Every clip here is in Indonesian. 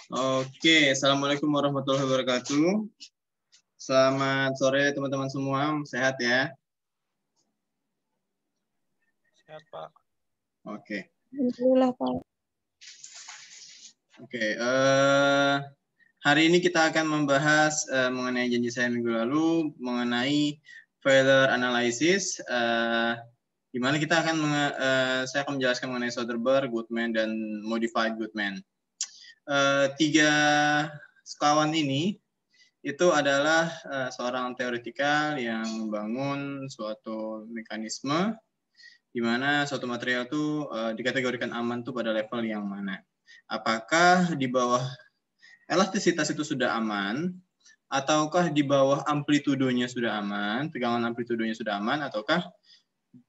Oke, Assalamualaikum warahmatullahi wabarakatuh. Selamat sore teman-teman semua, sehat ya? Sehat, Pak. Oke. Alhamdulillah, Pak. Oke, hari ini kita akan membahas mengenai janji saya minggu lalu, mengenai failure analysis, di mana kita akan saya akan menjelaskan mengenai Soderbergh, Goodman, dan Modified Goodman. Tiga sekawan ini itu adalah seorang teoretikal yang membangun suatu mekanisme di mana suatu material itu dikategorikan aman tuh pada level yang mana. Apakah di bawah elastisitas itu sudah aman, ataukah di bawah amplitudonya sudah aman, tegangan amplitudonya sudah aman, ataukah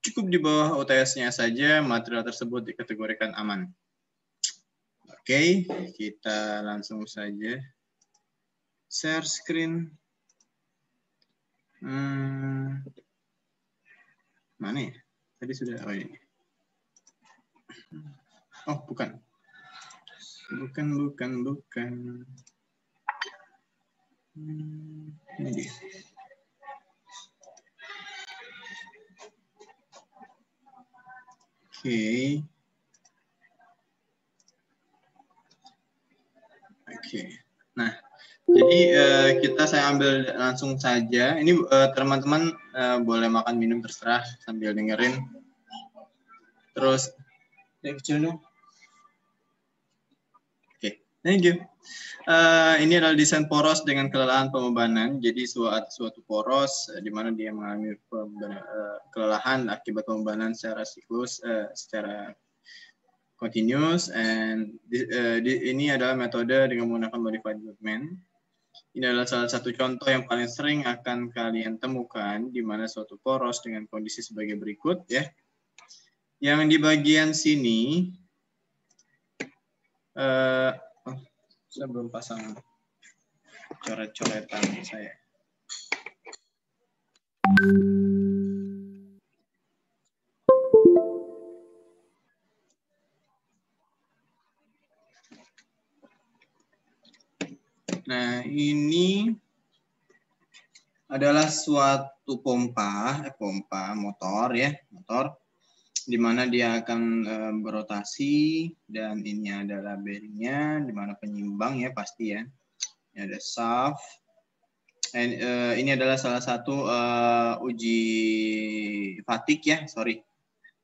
cukup di bawah UTS-nya saja material tersebut dikategorikan aman. Oke, kita langsung saja share screen. Mana ya? Tadi sudah, oh ini. Oh, bukan. Bukan. Ini dia. Oke. Nah, jadi saya ambil langsung saja. Ini teman-teman boleh makan minum terserah sambil dengerin. Terus, kecil dong. Oke, thank you. Ini adalah desain poros dengan kelelahan pembebanan. Jadi suatu poros di mana dia mengalami kelelahan akibat pembebanan secara siklus, secara continuous. And ini adalah metode dengan menggunakan modified Goodman. Ini adalah salah satu contoh yang paling sering akan kalian temukan di mana suatu poros dengan kondisi sebagai berikut ya. Yang di bagian sini saya belum pasang coret-coretan saya. Nah, ini adalah suatu pompa motor ya, di mana dia akan berotasi, dan ini adalah bearingnya, di mana penyimbang ya pasti ya. Ini ada shaft. Ini adalah salah satu uji fatigue ya,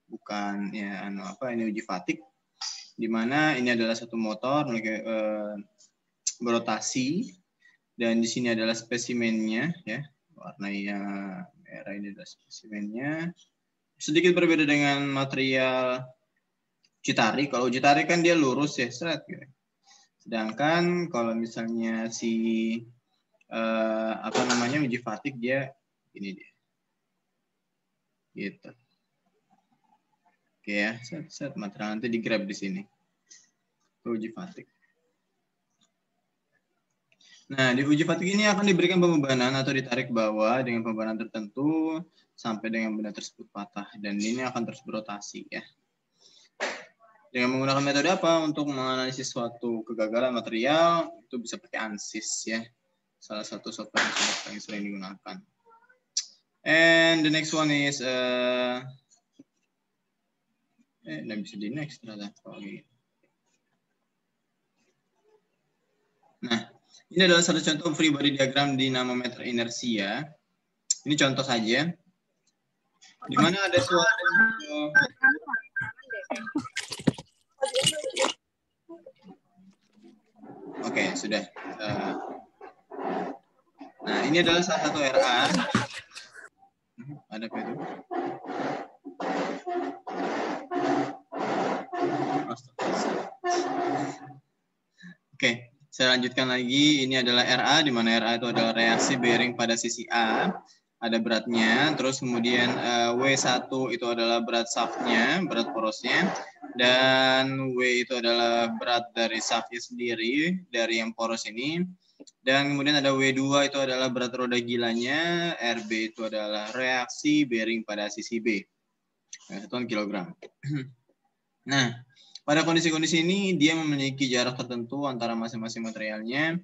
bukan ya ini uji fatigue, di mana ini adalah satu motor berotasi, dan di sini adalah spesimennya ya, warnanya merah, ini adalah spesimennya. Sedikit berbeda dengan material uji tarik. Kalau uji tarik kan dia lurus ya, seret gitu. Sedangkan kalau misalnya uji fatigue dia ini dia. Gitu. Oke ya, set material nanti di grab di sini. Uji fatigue. Nah, di uji fatigue ini akan diberikan pembebanan atau ditarik ke bawah dengan pembebanan tertentu sampai dengan benda tersebut patah, dan ini akan terus berotasi ya. Dengan menggunakan metode apa untuk menganalisis suatu kegagalan material? Itu bisa pakai ANSYS ya. Salah satu software yang paling sering digunakan. And the next one is nggak bisa di next ternyata. Nah, ini adalah satu contoh free body diagram dinamometer inersia. Ini contoh saja. Di mana ada suatu Oke, sudah. Nah, ini adalah salah satu RA. Ada apa itu? Oke, saya lanjutkan lagi. Ini adalah RA, di mana RA itu adalah reaksi bearing pada sisi A. Ada beratnya, terus kemudian W1 itu adalah berat shaftnya, berat porosnya, dan W itu adalah berat dari shaftnya sendiri, dari yang poros ini, dan kemudian ada W2 itu adalah berat roda gilanya, RB itu adalah reaksi bearing pada sisi B, satuan kilogram. Nah, Pada kondisi-kondisi ini dia memiliki jarak tertentu antara masing-masing materialnya.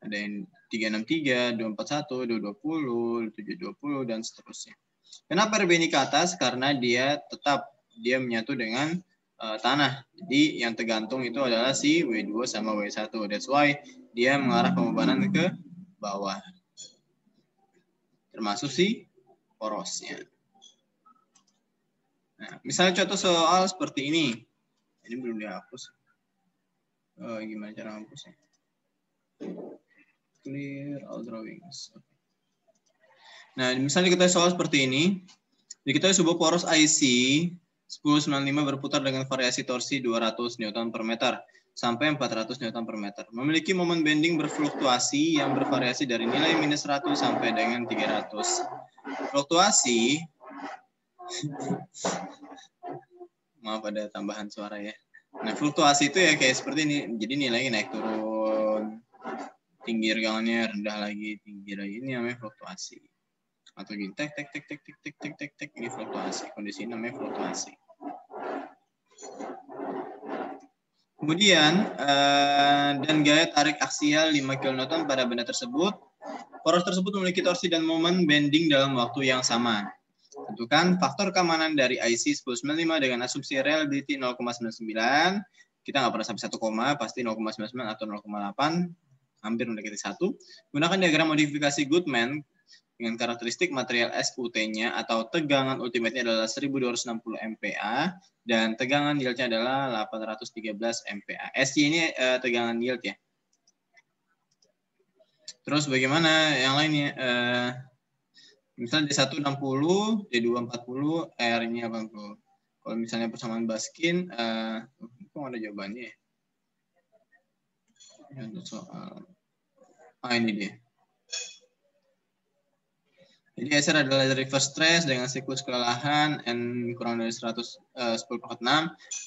Ada yang 363, 241, 220, 720 dan seterusnya. Kenapa RB ini ke atas? Karena dia menyatu dengan tanah. Jadi yang tergantung itu adalah si W2 sama W1. That's why dia mengarah pembebanan ke bawah. Termasuk si porosnya. Nah, misalnya contoh soal seperti ini. Ini belum dihapus. Gimana cara menghapusnya? Clear all drawings. Nah, misalnya kita soal seperti ini. Diketahui sebuah poros IC 1095 berputar dengan variasi torsi 200 Newton per meter sampai 400 Newton per meter. Memiliki momen bending berfluktuasi yang bervariasi dari nilai minus 100 sampai dengan 300. Fluktuasi, maaf ada tambahan suara ya. Nah, fluktuasi itu ya kayak seperti ini. Jadi nilainya naik turun, tinggi regalnya rendah lagi, tinggi lagi. Ini namanya fluktuasi. Atau gini, tek ini fluktuasi. Kondisi ini namanya fluktuasi. Kemudian dan gaya tarik aksial 5 kN pada benda tersebut. Poros tersebut memiliki torsi dan momen bending dalam waktu yang sama. Tentukan faktor keamanan dari IC 1095 dengan asumsi reliability 0,99. Kita nggak pernah sampai 1, pasti 0,99 atau 0,8, hampir mendekati 1. Gunakan diagram modifikasi Goodman dengan karakteristik material SUT-nya atau tegangan ultimate-nya adalah 1260 MPa dan tegangan yield-nya adalah 813 MPa. SY ini tegangan yield ya. Terus bagaimana yang lainnya? Misalnya D1 60, D2 40, R-nya 80. Kalau misalnya persamaan Baskin, kok ada jawabannya ya? Untuk soal, ini dia. Jadi SR adalah reverse stress dengan siklus kelelahan N kurang dari 10/6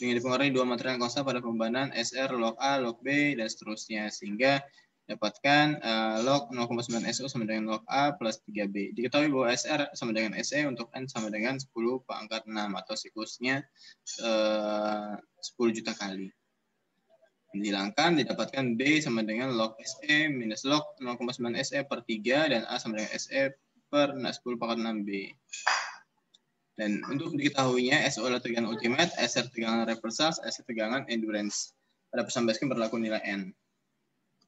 dengan dipengaruhi dua material konstan pada pembebanan SR, log A, log B, dan seterusnya. Sehingga dapatkan log 0,9 SO sama dengan log A plus 3B. Diketahui bahwa SR sama dengan SE untuk N sama dengan 10⁻⁶ atau siklusnya 10 juta kali. Dihilangkan, didapatkan B sama dengan log SE minus log 0,9 SE per 3 dan A sama dengan SE per 10/6B. Dan untuk diketahuinya, SO adalah tegangan ultimate, SR tegangan reversal, SE tegangan endurance. Pada persamaan Baskin berlaku nilai N.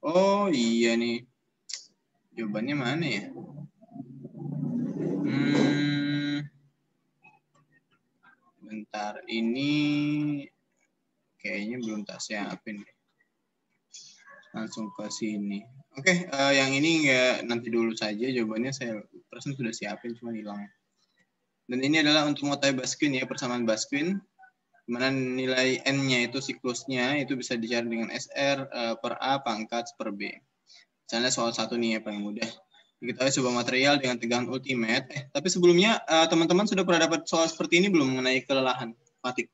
Oh iya nih, jawabannya mana ya? Bentar, ini kayaknya belum tak siapin. Langsung ke sini. Oke, yang ini nggak nanti dulu saja jawabannya saya persen sudah siapin cuma hilang. Dan ini adalah untuk mengetahui Baskin ya, persamaan Baskin. Dimana nilai N-nya itu siklusnya itu bisa dicari dengan SR per A pangkat per B. Misalnya soal 1 nih ya paling mudah. Diketahui sebuah material dengan tegangan ultimate. Tapi sebelumnya teman-teman sudah pernah dapat soal seperti ini belum mengenai kelelahan fatigue?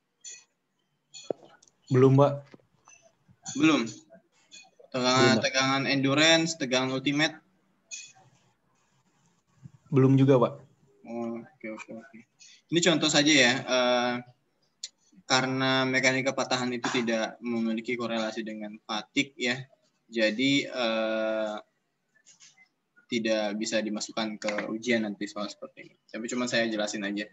Belum, Pak. Belum. Tegangan endurance, tegangan ultimate? Belum juga, Pak. Oh, oke. Ini contoh saja ya. Karena mekanika patahan itu tidak memiliki korelasi dengan fatigue ya, jadi tidak bisa dimasukkan ke ujian nanti soal seperti ini. Tapi cuma saya jelasin aja.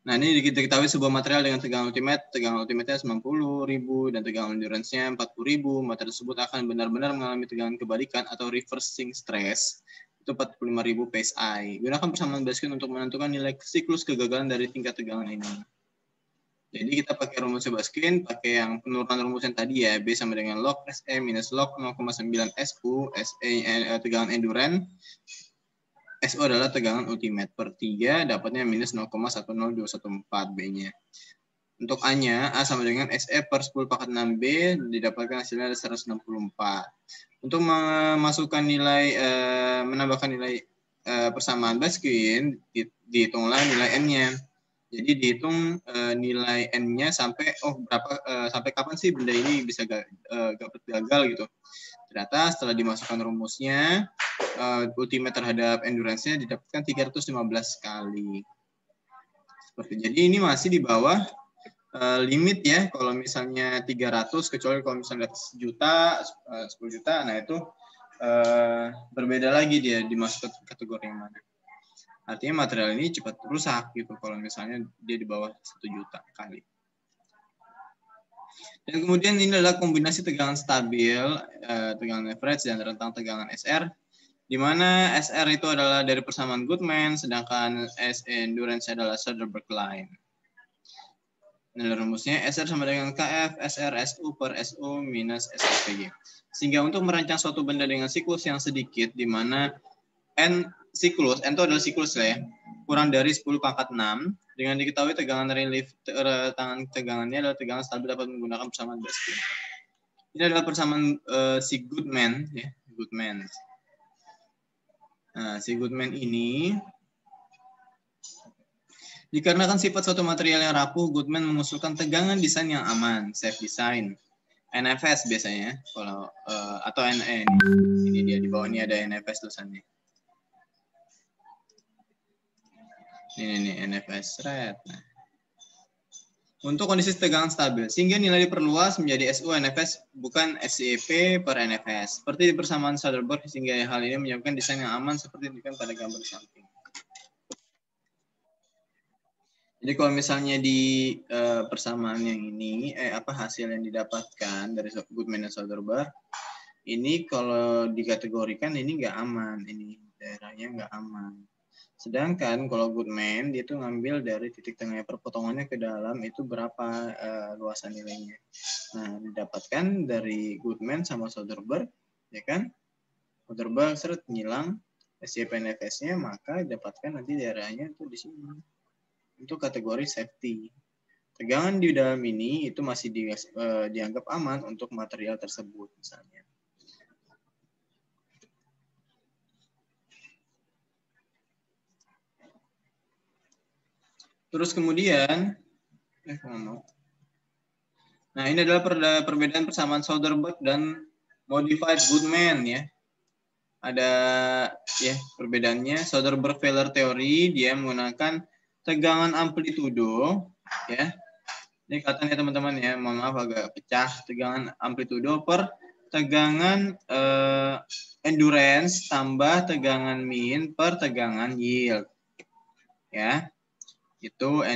Nah, ini diketahui sebuah material dengan tegangan ultimate-nya 90.000 dan tegangan endurance-nya 40.000. Material tersebut akan benar-benar mengalami tegangan kebalikan atau reversing stress itu 45.000 PSI. Gunakan persamaan Baskin untuk menentukan nilai siklus kegagalan dari tingkat tegangan ini. Jadi kita pakai rumusnya Baskin, pakai yang penurunan rumus yang tadi ya, B sama dengan log SE minus log 0,9 SU, SE tegangan endurance, SO adalah tegangan ultimate per 3, dapatnya minus 0,10214 B-nya. Untuk A-nya, A sama dengan SE per 10/6B, didapatkan hasilnya ada 164. Untuk memasukkan nilai, menambahkan nilai persamaan Baskin, dihitunglah nilai N-nya. Jadi dihitung nilai N-nya sampai sampai kapan sih benda ini bisa gagal gitu. Ternyata setelah dimasukkan rumusnya, ultimate terhadap endurance-nya didapatkan 315 kali. Jadi ini masih di bawah limit ya, kalau misalnya 300, kecuali kalau misalnya 1 juta, 10 juta, nah itu berbeda lagi dia dimasuk ke kategori yang mana. Artinya material ini cepat rusak gitu kalau misalnya dia di bawah 1 juta kali. Dan kemudian ini adalah kombinasi tegangan stabil, tegangan average dan rentang tegangan SR, di mana SR itu adalah dari persamaan Goodman, sedangkan S endurance adalah Soderberg line. Nah, rumusnya SR sama dengan KF SR SU per SU minus SPG. Sehingga untuk merancang suatu benda dengan siklus yang sedikit, di mana N siklus, N itu adalah siklus ya, kurang dari 10 pangkat 6, dengan diketahui tegangan relief, tegangannya adalah tegangan stabil dapat menggunakan persamaan Baskin. Ini adalah persamaan si Goodman, ya, Goodman. Nah, si Goodman ini, dikarenakan sifat suatu material yang rapuh, Goodman mengusulkan tegangan desain yang aman, safe design. NFS biasanya, kalau atau NE. Ini dia di bawah ini ada NFS tulisannya. Ini nih NFS red. Nah. Untuk kondisi tegangan stabil, sehingga nilai diperluas menjadi SU NFS bukan SCP per NFS. Seperti di persamaan Soderberg, sehingga hal ini menyebabkan desain yang aman seperti diberikan pada gambar di samping. Jadi kalau misalnya di persamaan yang ini, hasil yang didapatkan dari Goodman dan Soderberg, ini kalau dikategorikan ini nggak aman, ini daerahnya nggak aman. Sedangkan kalau Goodman dia tuh ngambil dari titik tengah perpotongannya ke dalam itu berapa luasan nilainya. Nah, didapatkan dari Goodman sama Soderberg, ya kan? Soderberg seret ngilang SCP-NFS-nya, maka didapatkan nanti daerahnya tuh di sini. Untuk kategori safety. Tegangan di dalam ini itu masih dianggap aman untuk material tersebut misalnya. Terus kemudian, nah ini adalah perbedaan persamaan Soderberg dan modified Goodman ya. Ada ya perbedaannya. Soderberg failure theory dia menggunakan tegangan amplitudo ya. Ini kelihatan ya teman-teman ya. Mohon maaf agak pecah. Tegangan amplitudo per tegangan endurance tambah tegangan mean per tegangan yield. Ya. Itu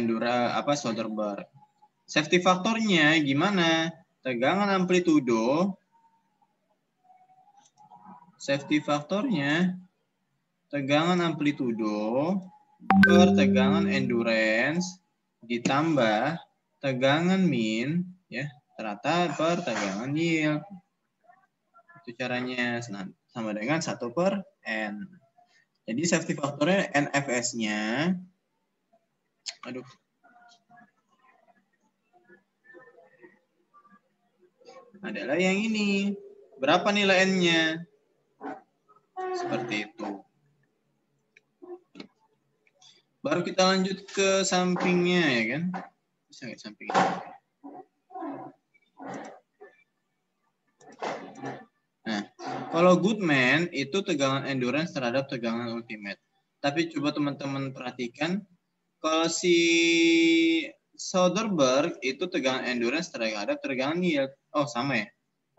Soderberg. Safety faktornya gimana? Tegangan amplitudo. Safety faktornya tegangan amplitudo per tegangan endurance ditambah tegangan mean ya rata per tegangan yield. Itu caranya sama dengan 1/n. Jadi safety faktornya NFS-nya adalah yang ini. Berapa nilai N-nya? Seperti itu. Baru kita lanjut ke sampingnya ya kan. Bisa nggak sampingnya? Nah, kalau Goodman itu tegangan endurance terhadap tegangan ultimate. Tapi coba teman-teman perhatikan, kalau si Soderberg itu tegangan endurance terhadap tegangan yield. Oh, sama ya?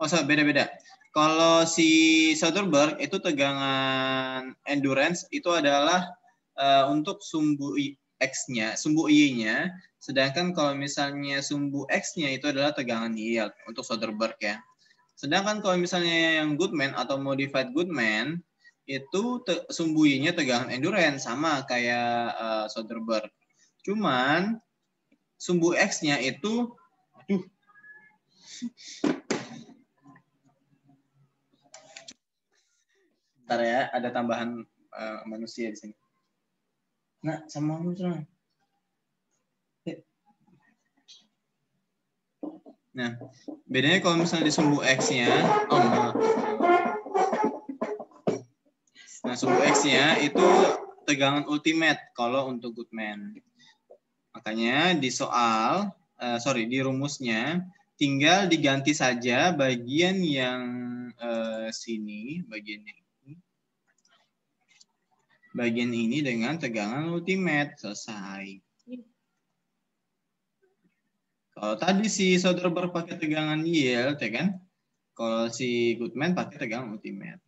Oh, beda-beda. Kalau si Soderberg itu tegangan endurance itu adalah untuk sumbu X-nya, sumbu Y-nya. Sedangkan kalau misalnya sumbu X-nya itu adalah tegangan yield untuk Soderberg ya. Sedangkan kalau misalnya yang Goodman atau modified Goodman itu sumbu Y-nya tegangan endurance sama kayak Soderberg. Cuman sumbu X-nya itu Bentar ya, ada tambahan manusia di sini. Nah, sama muncul. Nah, bedanya kalau misalnya di sumbu X-nya, nah sumbu X-nya itu tegangan ultimate kalau untuk Goodman. Makanya di di rumusnya tinggal diganti saja bagian yang sini, bagian ini dengan tegangan ultimate, selesai. Kalau tadi si Soderbergh pakai tegangan yield, ya kan? Kalau si Goodman pakai tegangan ultimate.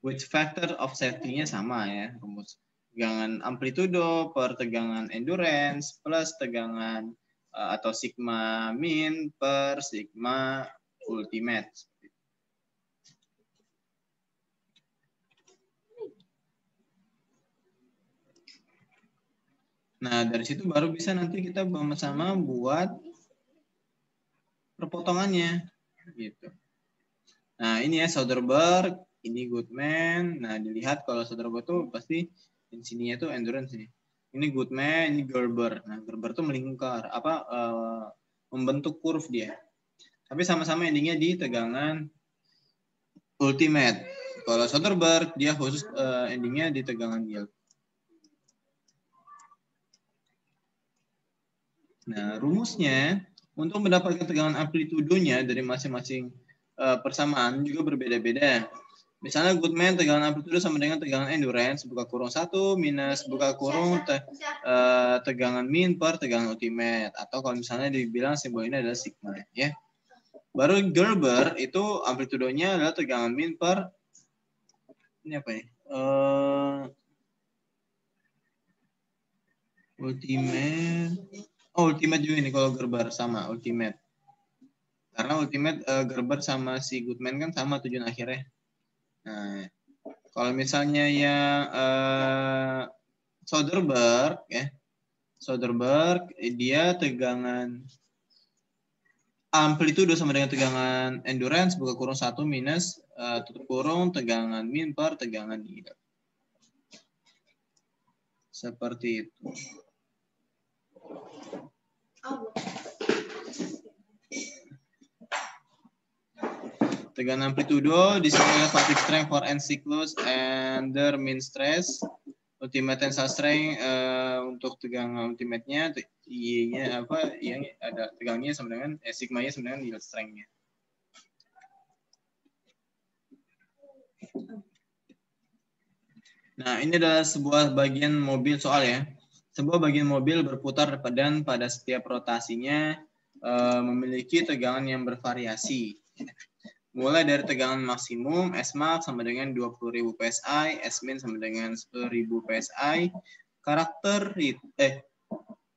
Which factor of safety-nya sama ya, rumus. Tegangan amplitudo per tegangan endurance plus tegangan atau sigma min per sigma ultimate. Nah, dari situ baru bisa nanti kita bersama buat perpotongannya gitu. Nah, ini ya Soderbergh, ini Goodman. Nah, dilihat kalau Soderbergh tuh pasti di sininya tuh endurance nih. Ini Goodman, ini Gerber. Nah, Gerber tuh melingkar, membentuk curve dia. Tapi sama-sama endingnya di tegangan ultimate. Kalau Soderbergh dia khusus endingnya di tegangan yield. Nah, rumusnya untuk mendapatkan tegangan amplitudonya dari masing-masing persamaan juga berbeda-beda. Misalnya Goodman tegangan amplitudo sama dengan tegangan endurance buka kurung 1 minus buka kurung tegangan min per tegangan ultimate, atau kalau misalnya dibilang simbol ini adalah sigma ya. Baru Gerber itu amplitudonya adalah tegangan min per ini apa ya? Ultimate. Oh, ultimate juga ini kalau Gerber sama ultimate. Karena ultimate Gerber sama si Goodman kan sama tujuan akhirnya. Nah, kalau misalnya yang Soderbergh ya, Soderbergh dia tegangan amplitudo sama dengan tegangan endurance buka kurung 1 minus tutup kurung tegangan min per tegangan yield. Seperti itu. Tegangan amplitudo di sini adalah fatigue strength for end cyclus and their mean stress. Ultimate tensile strength untuk tegangan ultimate-nya, Y-nya apa? Yang ada tegangnya sama dengan sigma-nya sama dengan yield strength-nya. Nah, ini adalah sebuah bagian mobil soal ya. Sebuah bagian mobil berputar dan pada setiap rotasinya memiliki tegangan yang bervariasi. Mulai dari tegangan maksimum Smax sama dengan 20.000 PSI, Smin sama dengan 10.000 PSI.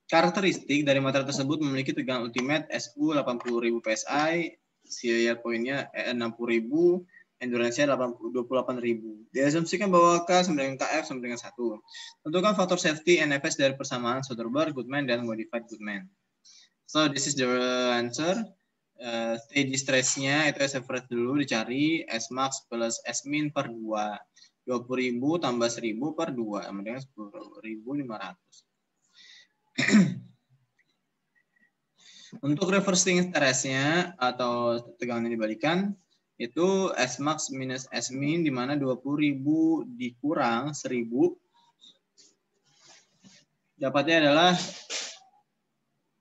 Karakteristik dari material tersebut memiliki tegangan ultimate SU 80.000 PSI, yield poinnya 60.000, endurance-nya 28.000. Diasumsikan bahwa K sama dengan KF sama dengan 1. Tentukan faktor safety NFS dari persamaan Soderbergh, Goodman, dan modified Goodman. So, this is the answer. Stage stress-nya itu average dulu dicari, Smax plus Smin per 2. 20.000 tambah 1.000 per 2, sama dengan 10.500. Untuk reversing stress-nya atau tegangan yang dibalikan, itu Smax minus Smin, di mana 20.000 dikurang 1.000, dapatnya adalah,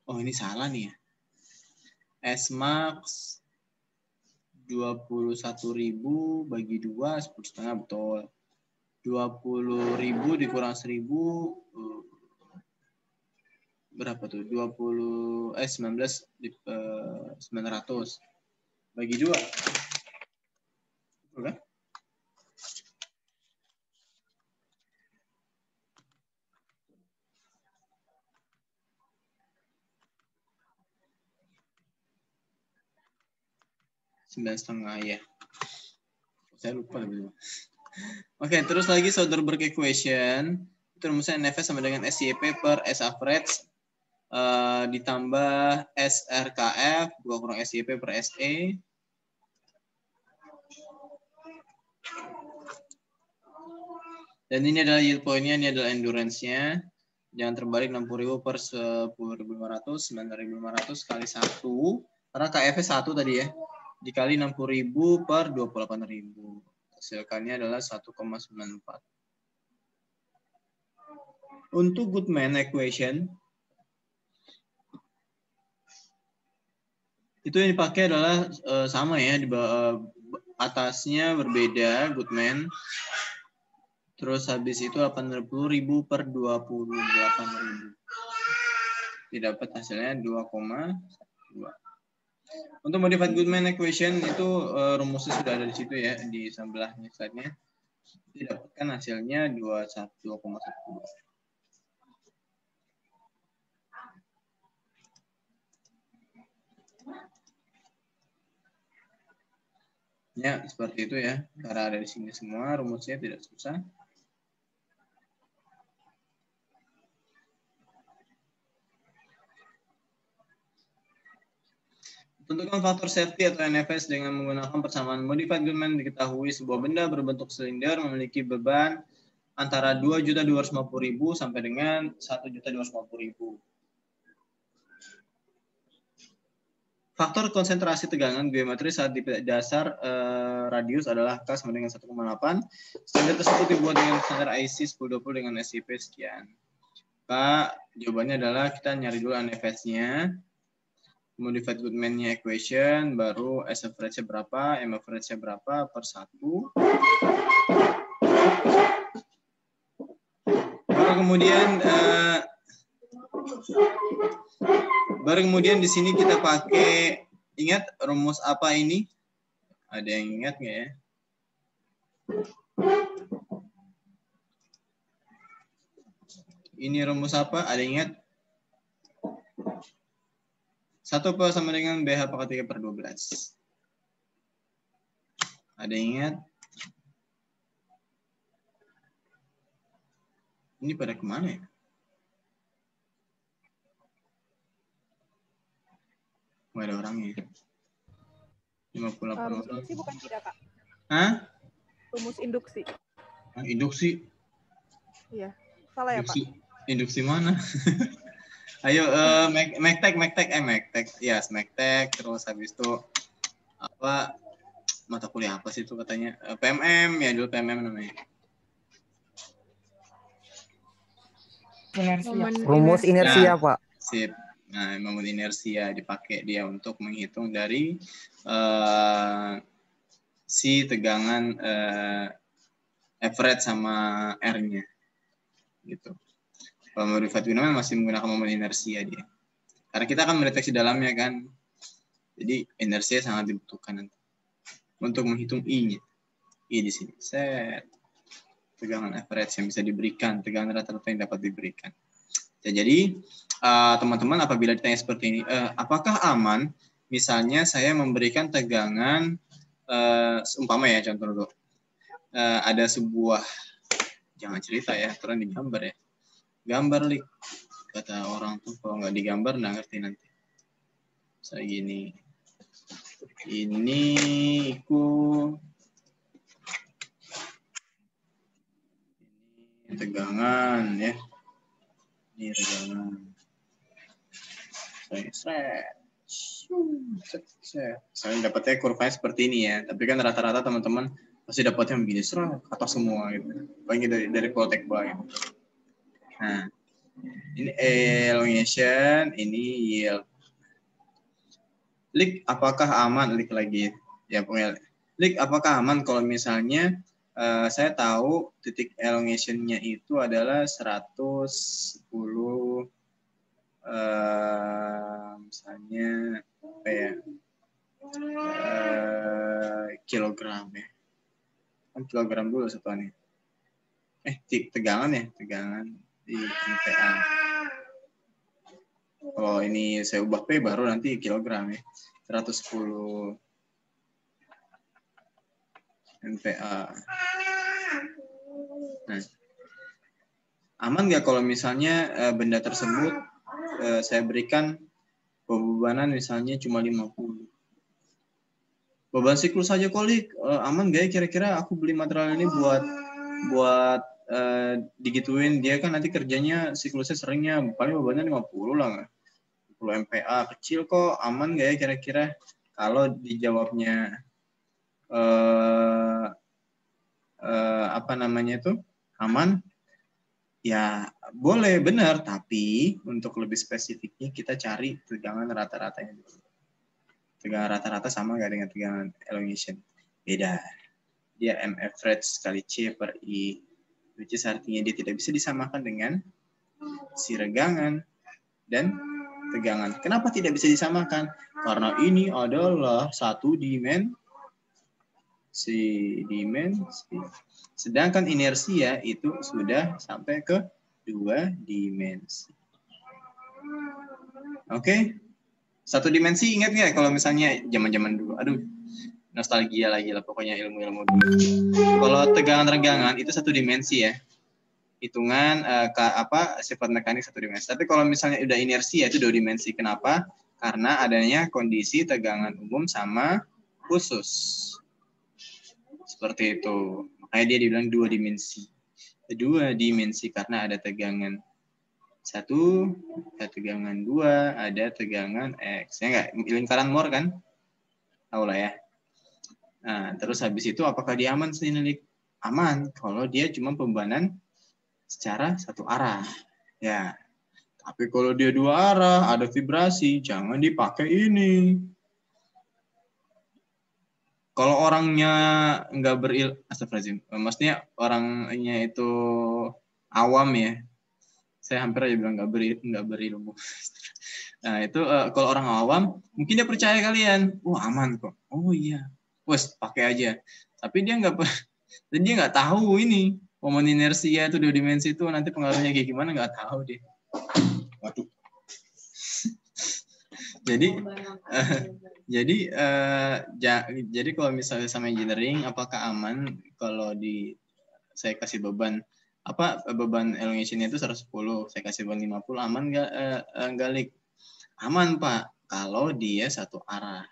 oh ini salah nih ya. Smax 21.000 bagi 2, 10,5 betul. 20.000 dikurang 1.000 berapa tuh? 19 900 bagi 2. Oke. $9,5 ya. Saya lupa lebih. Oke, terus lagi Soderbergh equation. Itu rumusnya NFS sama dengan SYP per S average ditambah SRKF buka kurang SYP per SE. Dan ini adalah yield point-nya, ini adalah endurance-nya. Jangan terbalik 60.000 per 10.500, 9.500 kali 1. Karena KF-nya 1 tadi ya. Dikali 60.000 per 28.000. Hasilkannya adalah 1,94. Untuk Goodman equation, itu yang dipakai adalah sama ya, di atasnya berbeda Goodman. Terus habis itu 80.000 per 28.000. didapat hasilnya 2,2. Untuk modified Goodman equation itu rumusnya sudah ada di situ ya, di sebelahnya slide-nya. Didapatkan hasilnya 2,1. Ya, seperti itu ya. Karena ada di sini semua, rumusnya tidak susah. Tentukan faktor safety atau NFS dengan menggunakan persamaan modified Goodman. Diketahui sebuah benda berbentuk silinder memiliki beban antara 2.250.000 sampai dengan 1.250.000. Faktor konsentrasi tegangan geometri saat di dasar radius adalah K sama dengan 1,8. Standar tersebut dibuat dengan standar IC 1020 dengan SIP sekian. Pak, jawabannya adalah kita nyari dulu NFS-nya. Modified Goodman-nya equation, baru S average-nya berapa, M average-nya berapa per 1. Baru kemudian di sini kita pakai, ingat rumus apa ini? Ada yang ingat nggak ya? Ini rumus apa? Ada yang ingat? 1 sama dengan BH pangkat 3 per 12. Ada yang ingat? Ini pada kemana ya? Nggak ada orangnya. 58 rumus orang. induksi bukan tidak, Kak? Hah? Rumus induksi. Induksi? Iya. Salah ya, Pak? Induksi mana? Ayo, MacTech. Yes, MacTech. Terus habis itu apa? Mata kuliah apa sih itu katanya? PMM, ya dulu PMM namanya. Rumus inersia, Nah, Pak. Sip. Nah, momen inersia dipakai dia untuk menghitung dari si tegangan average sama R-nya. Gitu. Kalau modified Goodman masih menggunakan momen inersia dia. Karena kita akan mendeteksi dalamnya kan. Jadi inersia sangat dibutuhkan nanti. Untuk menghitung I-nya. I di sini. Set. Tegangan average yang bisa diberikan. Tegangan rata-rata yang dapat diberikan. Jadi teman-teman apabila ditanya seperti ini, apakah aman misalnya saya memberikan tegangan, umpama ya contoh dulu, ada sebuah, jangan cerita ya, turun digambar ya, gambar lik, kata orang tuh kalau nggak digambar nggak ngerti nanti. Saya gini, ini tegangan ya, ini tegangan. Saya dapatnya kurvanya seperti ini ya, tapi kan rata-rata teman-teman pasti dapatnya begini atas semua gitu, paling dari Poltekba gitu. Nah, ini elongation, ini yield. Leak apakah aman? Leak lagi ya, pokoknya leak apakah aman kalau misalnya saya tahu titik elongation-nya itu adalah 110 misalnya apa ya, kilogram ya, kan kilogram dulu satuannya, tegangan ya, tegangan di MPa. Kalau ini saya ubah P baru nanti kilogram ya, 110 MPa. Nah, aman nggak kalau misalnya benda tersebut saya berikan bebanan misalnya cuma 50. Beban siklus saja kolik, aman nggak ya kira-kira aku beli material ini buat digituin, dia kan nanti kerjanya siklusnya seringnya paling bebannya 50 lah, 10 MPa, kecil kok, aman nggak ya kira-kira? Kalau dijawabnya apa namanya itu aman, ya boleh benar, tapi untuk lebih spesifiknya kita cari tegangan rata-ratanya dulu. Tegangan rata-rata sama nggak dengan tegangan elongation? Beda. Dia M average kali C per I, which is artinya dia tidak bisa disamakan dengan si regangan dan tegangan. Kenapa tidak bisa disamakan? Karena ini adalah satu dimensi. Sedangkan inersia itu sudah sampai ke 2 dimensi. Oke? Satu dimensi ingat nggak kalau misalnya zaman-zaman dulu? Aduh, nostalgia lagi lah pokoknya ilmu-ilmu dulu. Kalau tegangan-regangan itu satu dimensi ya. Hitungan sifat mekanik satu dimensi. Tapi kalau misalnya udah inersia itu 2 dimensi. Kenapa? Karena adanya kondisi tegangan umum sama khusus. Seperti itu. Makanya dia dibilang 2 dimensi. 2 dimensi karena ada tegangan 1, ada tegangan 2, ada tegangan X. Ya enggak? Lingkaran Moore kan? Tahu lah ya. Nah, terus habis itu apakah dia aman sih, Nelik? Aman kalau dia cuma pembebanan secara satu arah. Ya. Tapi kalau dia 2 arah, ada vibrasi, jangan dipakai ini. Kalau orangnya nggak astagfirullahaladzim, maksudnya orangnya itu awam ya. Saya hampir aja bilang nggak berilmu. Nah, itu kalau orang awam, mungkin dia percaya kalian. Wah, aman kok. Oh iya. Wes, pakai aja. Tapi dia nggak tahu ini. Momen inersia itu 2 dimensi itu nanti pengaruhnya kayak gimana nggak tahu deh. Waduh. Jadi kalau misalnya sama engineering, apakah aman kalau saya kasih beban beban elongation itu 110, saya kasih beban 50, aman nggak Lik? Aman Pak, kalau dia satu arah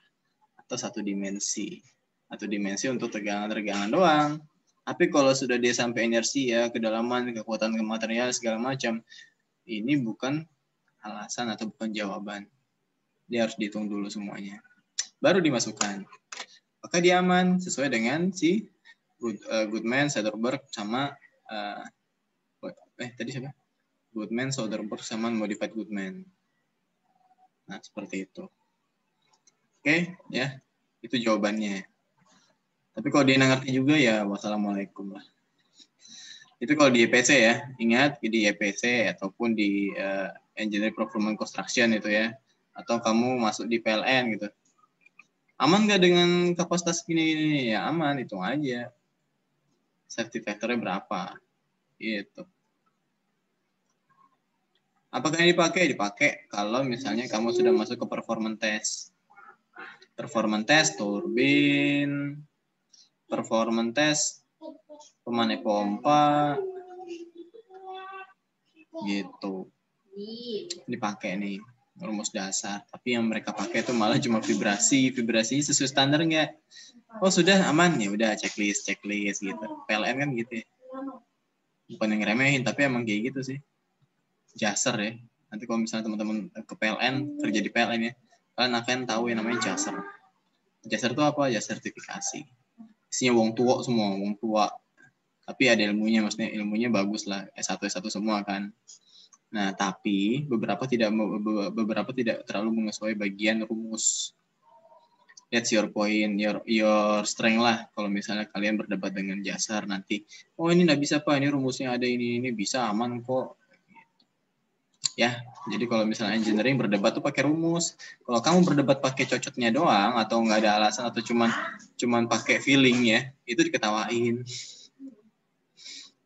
atau satu dimensi untuk tegangan-tegangan doang. Tapi kalau sudah dia sampai inersia, kedalaman, kekuatan ke material segala macam, ini bukan alasan atau bukan jawaban. Dia harus dihitung dulu semuanya. Baru dimasukkan. Maka dia aman sesuai dengan si Goodman, Soderberg sama tadi siapa? Goodman, Soderberg sama Modified Goodman. Nah, seperti itu. Oke, ya. Itu jawabannya. Tapi kalau dia ngerti juga ya wassalamualaikum lah. Itu kalau di EPC ya. Ingat di EPC ataupun di Engineering Performance Construction itu ya. Atau kamu masuk di PLN gitu. Aman nggak dengan kapasitas gini? Ya aman, hitung aja. Safety factor-nya berapa? Gitu. Apakah ini dipakai? Dipakai kalau misalnya kamu sudah masuk ke performance test. Performance test turbin, performance test pemanai pompa, gitu. Dipakai nih rumus dasar. Tapi yang mereka pakai itu malah cuma vibrasi sesuai standar nggak? Oh sudah aman ya udah checklist gitu. PLN kan gitu ya. Bukan yang remehin tapi emang kayak gitu sih. Jaser ya. Nanti kalau misalnya teman-teman ke PLN kerja di PLN ya, kalian akan tahu yang namanya jaser. Jaser itu apa? Ya sertifikasi. Isinya wong tua semua, wong tua. Tapi ada ilmunya, maksudnya ilmunya bagus lah. S1 semua kan. Nah, tapi beberapa tidak terlalu mengesuai bagian rumus. That's your point, your strength lah. Kalau misalnya kalian berdebat dengan jasar nanti, oh ini nggak bisa Pak, ini rumusnya ada ini bisa aman kok. Ya, jadi kalau misalnya engineering berdebat tuh pakai rumus. Kalau kamu berdebat pakai cocoknya doang atau nggak ada alasan atau cuman pakai feeling ya, itu diketawain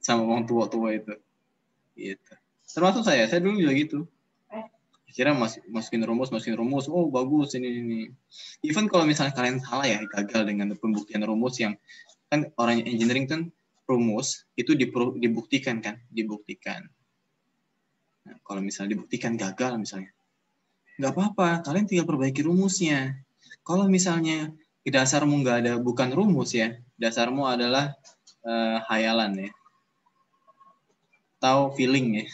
sama orang tua-tua itu. Gitu. Termasuk saya dulu juga gitu. Kira masukin rumus, oh bagus ini. Even kalau misalnya kalian salah ya, gagal dengan pembuktian rumus yang kan orang engineering kan rumus itu dibuktikan. Nah, kalau misalnya dibuktikan gagal misalnya, nggak apa-apa, kalian tinggal perbaiki rumusnya. Kalau misalnya di dasarmu nggak ada, bukan rumus ya, dasarmu adalah hayalan ya, atau feeling ya.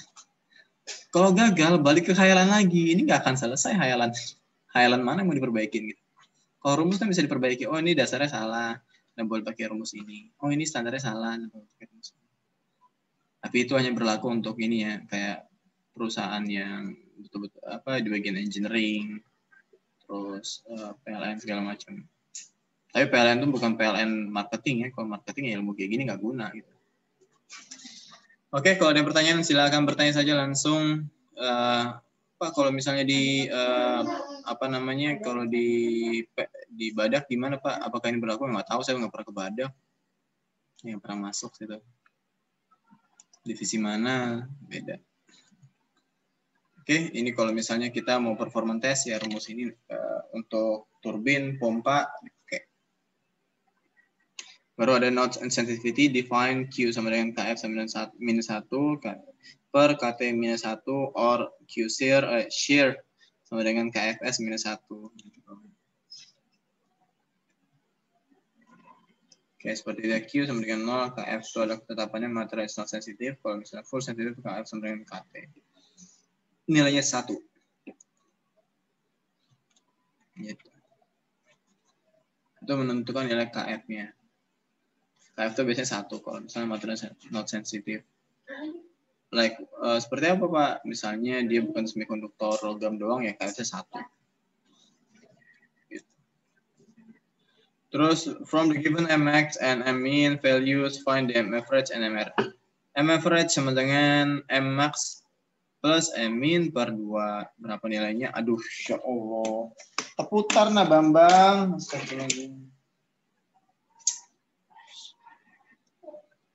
Kalau gagal, balik ke hayalan lagi, ini nggak akan selesai hayalan. Hayalan mana yang mau diperbaikin gitu. Kalau rumus kan bisa diperbaiki, oh ini dasarnya salah, dan boleh pakai rumus ini. Oh ini standarnya salah, dan boleh pakai rumus ini. Tapi itu hanya berlaku untuk ini ya, kayak perusahaan yang betul-betul di bagian engineering, terus PLN segala macam. Tapi PLN itu bukan PLN marketing ya. Kalau marketing ya ilmu kayak gini nggak guna gitu. Oke, kalau ada pertanyaan silakan bertanya saja langsung. Pak, kalau misalnya di kalau di Badak gimana Pak? Apakah ini berlaku? Nggak tahu, saya nggak pernah ke Badak. Yang pernah masuk situ. Divisi mana? Beda. Oke, ini kalau misalnya kita mau performance test ya rumus ini untuk turbin, pompa. Oke. Baru ada nodes and sensitivity, define Q sama dengan KF sama dengan minus 1 per KT minus 1 or Q shear sama dengan KFS minus 1. Oke, seperti itu. Q sama dengan 0, KF itu adalah ketetapannya material is not sensitive. Kalau misalnya full sensitive, KF sama dengan KT. Nilainya 1. Gitu. Itu menentukan nilai KF-nya. KF itu biasanya 1 kalau misalnya material not sensitive. Like, seperti apa Pak? Misalnya dia bukan semikonduktor logam doang ya, KF-nya 1. Gitu. Terus, from the given Mx and Min values, find the M average and MR. M average sama dengan Mmax plus Min per 2. Berapa nilainya? Aduh, ya Allah. Terputar nah Bambang.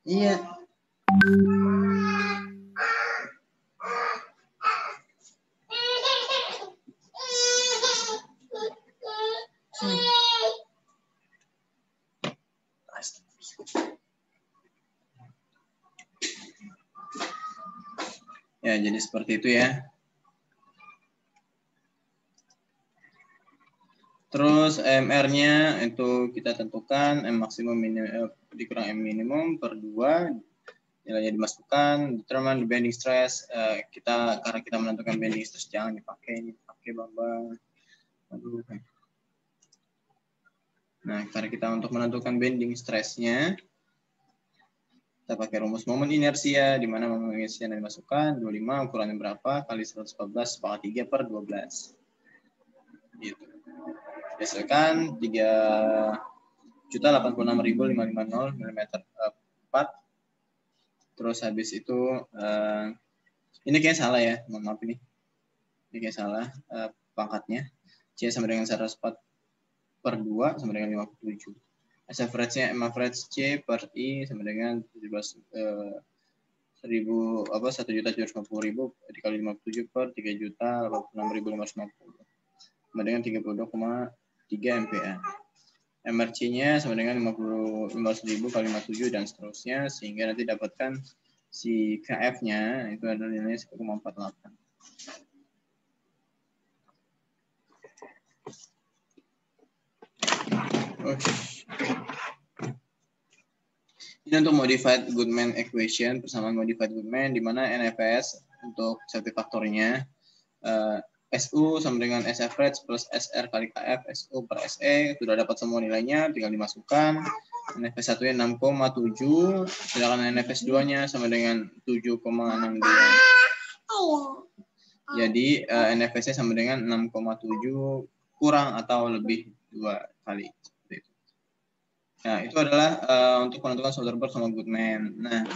Iya. Ya, jadi seperti itu ya. Terus MR-nya itu kita tentukan M maksimum dikurang M minimum per 2. Nilainya dimasukkan, determine the bending stress. Karena kita menentukan bending stress, jangan dipakai Bambang. Aduh. Nah, karena kita untuk menentukan bending stress-nya, kita pakai rumus momen inersia, di mana momen inersia yang dimasukkan 25 ukurannya berapa kali 114 pangkat 3 per 12. Gitu. Hasilkan 3.086.550 mm². Terus habis itu ini kayak salah ya, mohon maaf ini. Ini kayak salah pangkatnya. C sama dengan 104 per 2 sama dengan 57. S average-nya M average C per I sama dengan 1.750.000 dikali 57 per 3.086.550 sama dengan 32,3 MPa. MRC-nya sama dengan 15.000 kali 57 dan seterusnya, sehingga nanti dapatkan si KF-nya itu adalah nilainya 1,48. Ini untuk modified Goodman equation, persamaan modified Goodman, di mana NFS untuk safety faktornya SU sama dengan S average plus SR kali KF, SU per SE, sudah dapat semua nilainya, tinggal dimasukkan. NFS 1-nya 6,7, sedangkan NFS 2-nya sama dengan 7,62. Jadi NFS-nya sama dengan 6,7 kurang atau lebih 2 kali. Nah, itu adalah untuk menentukan Soderberg sama Goodman. Nah,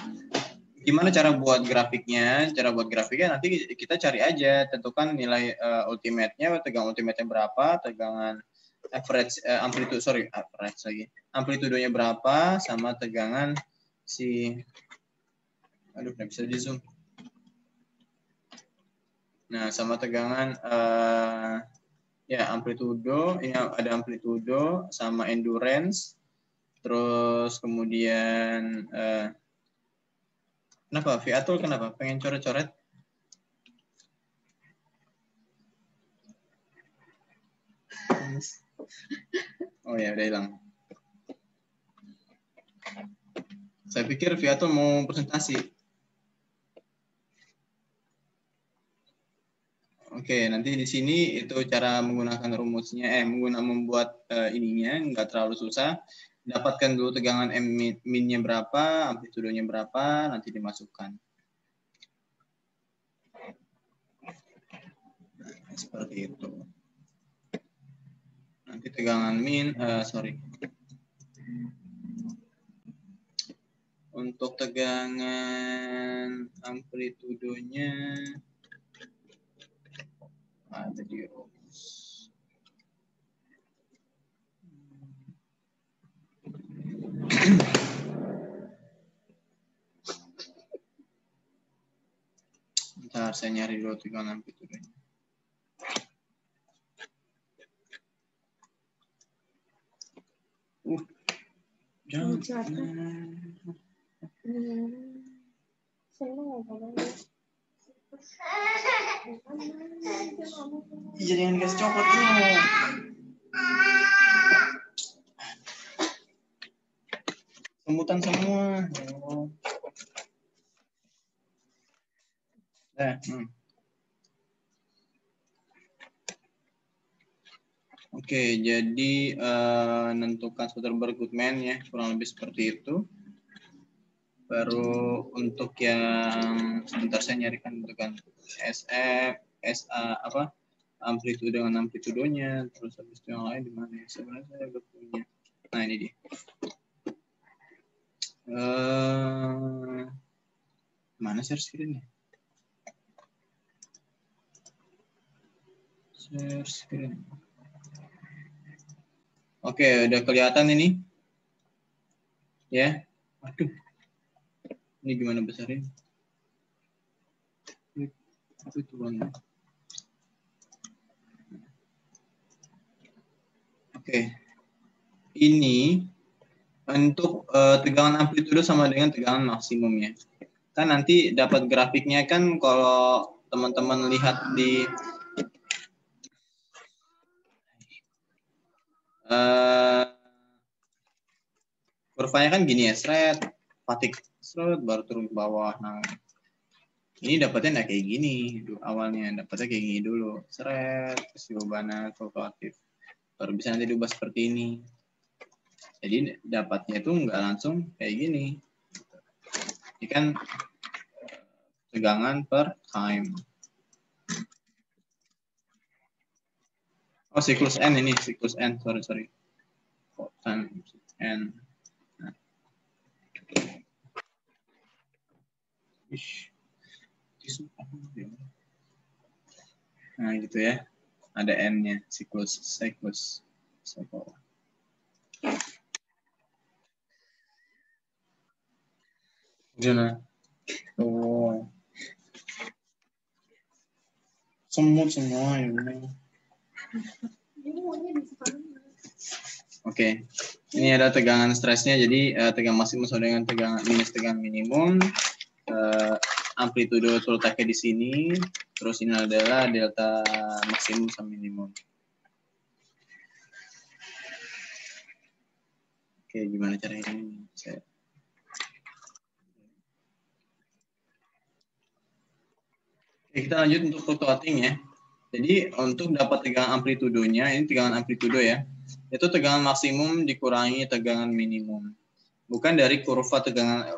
gimana cara buat grafiknya? Cara buat grafiknya nanti kita cari aja, tentukan nilai ultimate-nya, tegangan ultimate-nya berapa, tegangan average amplitudenya berapa, sama tegangan nggak bisa di zoom. Nah, sama tegangan amplitudo, ini ada amplitudo sama endurance, terus kemudian kenapa? Viatul kenapa? Pengen coret-coret? Oh ya, udah hilang. Saya pikir Viatul mau presentasi. Oke, nanti di sini itu cara menggunakan rumusnya, membuat ininya nggak terlalu susah. Dapatkan dulu tegangan min-nya berapa, amplitudonya berapa, nanti dimasukkan. Nah, seperti itu. Nanti tegangan untuk tegangan amplitudonya Ada di rumus. Bentar, saya nyari dulu tegangan amplitudonya. Jangan kasih coklat dulu. Semutan semua. Oke, jadi menentukan Soderberg Goodman ya, kurang lebih seperti itu. Baru untuk yang sebentar saya nyarikan bentukan SF, SA apa amplitudo dengan amplitudonya, terus habis itu yang lain di mana ya? Sebenarnya saya udah punya. Nah ini dia. Mana share screen-nya? Share screen. Oke, udah kelihatan ini? Ya. Aduh. Ini gimana besarin? Apa itu warna? Oke. Ini untuk tegangan amplitudo sama dengan tegangan maksimumnya. Kan nanti dapat grafiknya kan kalau teman-teman lihat di kurvanya kan gini ya, seret, fatik, seret, baru turun ke bawah. Nah, ini dapatnya nggak kayak gini awalnya, dapatnya kayak gini dulu, seret, keseluruhan fluktuatif, baru bisa nanti diubah seperti ini. Jadi dapatnya itu nggak langsung kayak gini. Ini kan tegangan per time. Oh, siklus N ini, siklus N, sorry. Time N. Nah, gitu ya. Ada N-nya, siklus. Gimana? Oh. Semut semua ini. Oke. Ini ada tegangan stresnya, jadi tegangan maksimum sama dengan tegangan minus tegangan minimum. Amplitudo terletaknya di sini, terus ini adalah delta maksimum sama minimum. Oke, gimana caranya ini? Oke, kita lanjut untuk fluctuating ya. Jadi untuk dapat tegangan amplitudonya, ini tegangan amplitudo ya, itu tegangan maksimum dikurangi tegangan minimum. Bukan dari kurva tegangan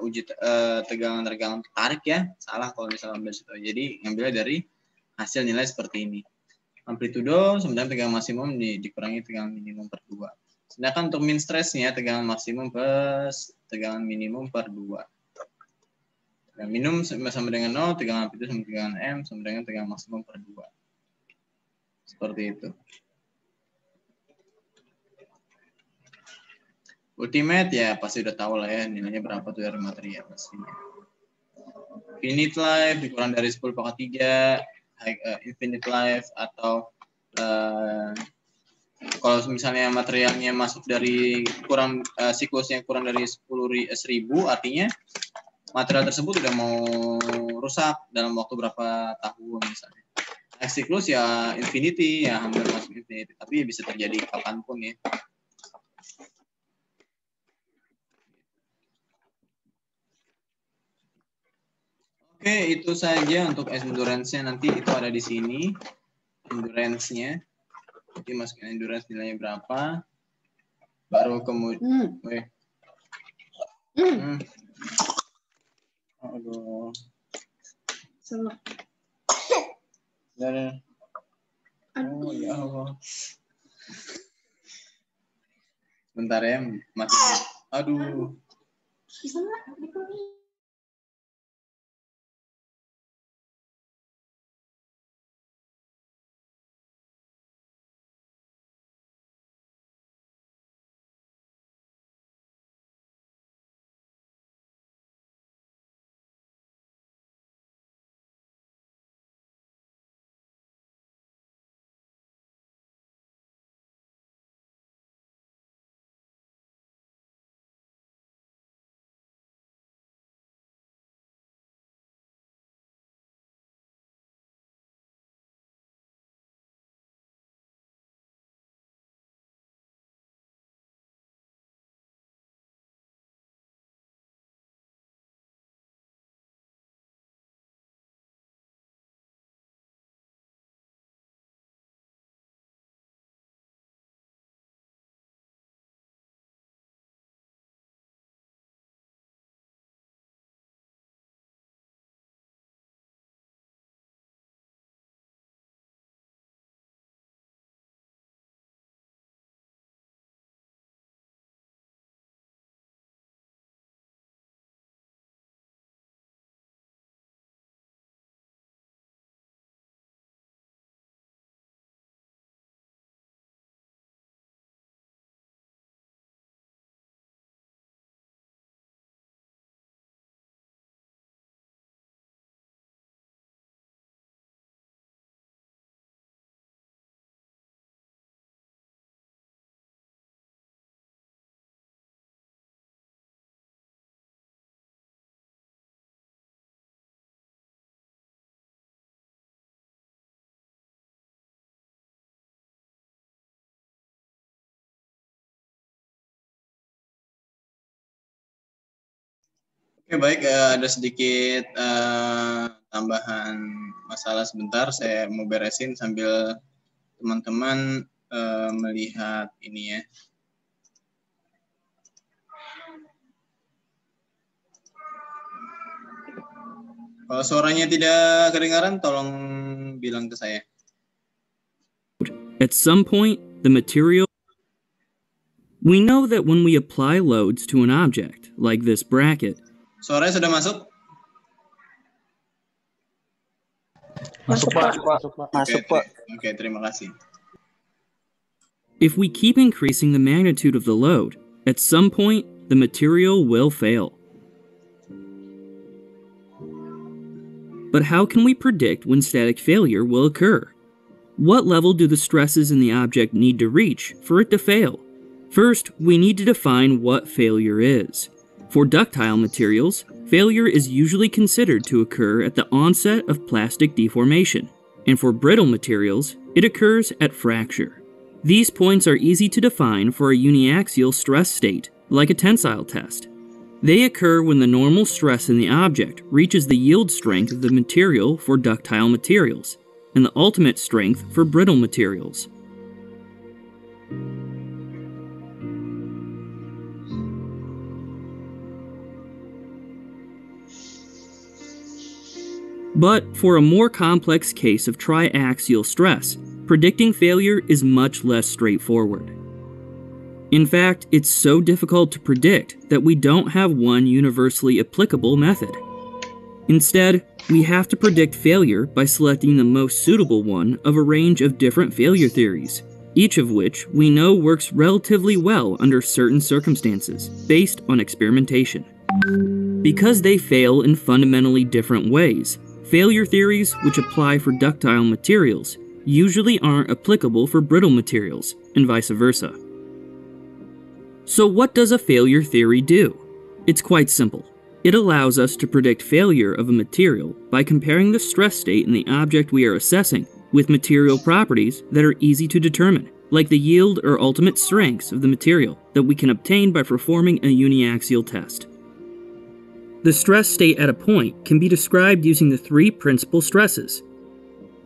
tegangan tarik ya, salah kalau misalnya ambil situ. Jadi ngambilnya dari hasil nilai seperti ini. Amplitudo sebenarnya tegangan maksimum dikurangi tegangan minimum per 2. Sedangkan untuk min stressnya tegangan maksimum plus tegangan minimum per 2. Tegangan minimum sama dengan 0, tegangan amplitudo sama tegangan M sama dengan tegangan maksimum per 2. Seperti itu. Ultimate ya pasti udah tahu lah ya nilainya berapa tuh dari materi ya pastinya. Finite life dikurang dari 10 pangkat 3, infinite life atau kalau misalnya materialnya masuk dari siklusnya kurang dari 10.000 artinya material tersebut udah mau rusak dalam waktu berapa tahun misalnya. Siklus ya infinity ya hampir masuk infinity tapi bisa terjadi kapanpun ya. Oke, itu saja untuk endurance-nya. Nanti itu ada di sini. Endurance-nya. Nanti masukin endurance nilainya berapa. Baru kemudian... Aduh. Salah. Oh, ya Allah. Bentar ya, masih. Aduh. Oke, baik, ada sedikit tambahan masalah sebentar. Saya mau beresin sambil teman-teman melihat ini ya. Kalau suaranya tidak kedengaran, tolong bilang ke saya. At some point, the material... We know that when we apply loads to an object, like this bracket... Suaranya sudah masuk? Masuk, Pak. Masuk, Pak. Oke, terima kasih. If we keep increasing the magnitude of the load, at some point, the material will fail. But how can we predict when static failure will occur? What level do the stresses in the object need to reach for it to fail? First, we need to define what failure is. For ductile materials, failure is usually considered to occur at the onset of plastic deformation, and for brittle materials, it occurs at fracture. These points are easy to define for a uniaxial stress state, like a tensile test. They occur when the normal stress in the object reaches the yield strength of the material for ductile materials, and the ultimate strength for brittle materials. But for a more complex case of triaxial stress, predicting failure is much less straightforward. In fact, it's so difficult to predict that we don't have one universally applicable method. Instead, we have to predict failure by selecting the most suitable one of a range of different failure theories, each of which we know works relatively well under certain circumstances, based on experimentation. Because they fail in fundamentally different ways, failure theories which apply for ductile materials usually aren't applicable for brittle materials, and vice versa. So what does a failure theory do? It's quite simple. It allows us to predict failure of a material by comparing the stress state in the object we are assessing with material properties that are easy to determine, like the yield or ultimate strengths of the material that we can obtain by performing a uniaxial test. The stress state at a point can be described using the three principal stresses.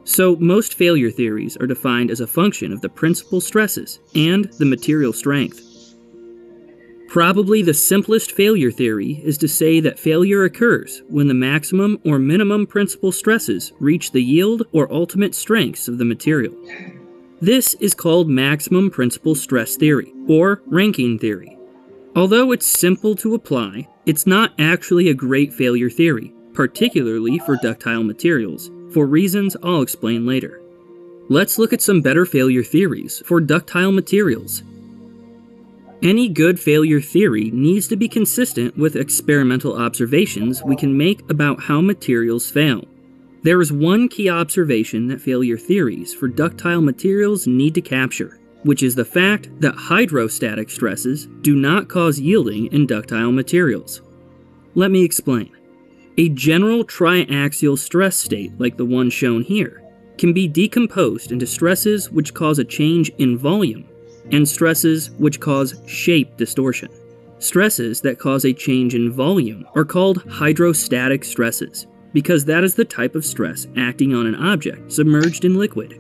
So most failure theories are defined as a function of the principal stresses and the material strength. Probably the simplest failure theory is to say that failure occurs when the maximum or minimum principal stresses reach the yield or ultimate strengths of the material. This is called maximum principal stress theory, or Rankine theory. Although it's simple to apply, it's not actually a great failure theory, particularly for ductile materials, for reasons I'll explain later. Let's look at some better failure theories for ductile materials. Any good failure theory needs to be consistent with experimental observations we can make about how materials fail. There is one key observation that failure theories for ductile materials need to capture, which is the fact that hydrostatic stresses do not cause yielding in ductile materials. Let me explain. A general triaxial stress state, like the one shown here, can be decomposed into stresses which cause a change in volume, and stresses which cause shape distortion. Stresses that cause a change in volume are called hydrostatic stresses, because that is the type of stress acting on an object submerged in liquid.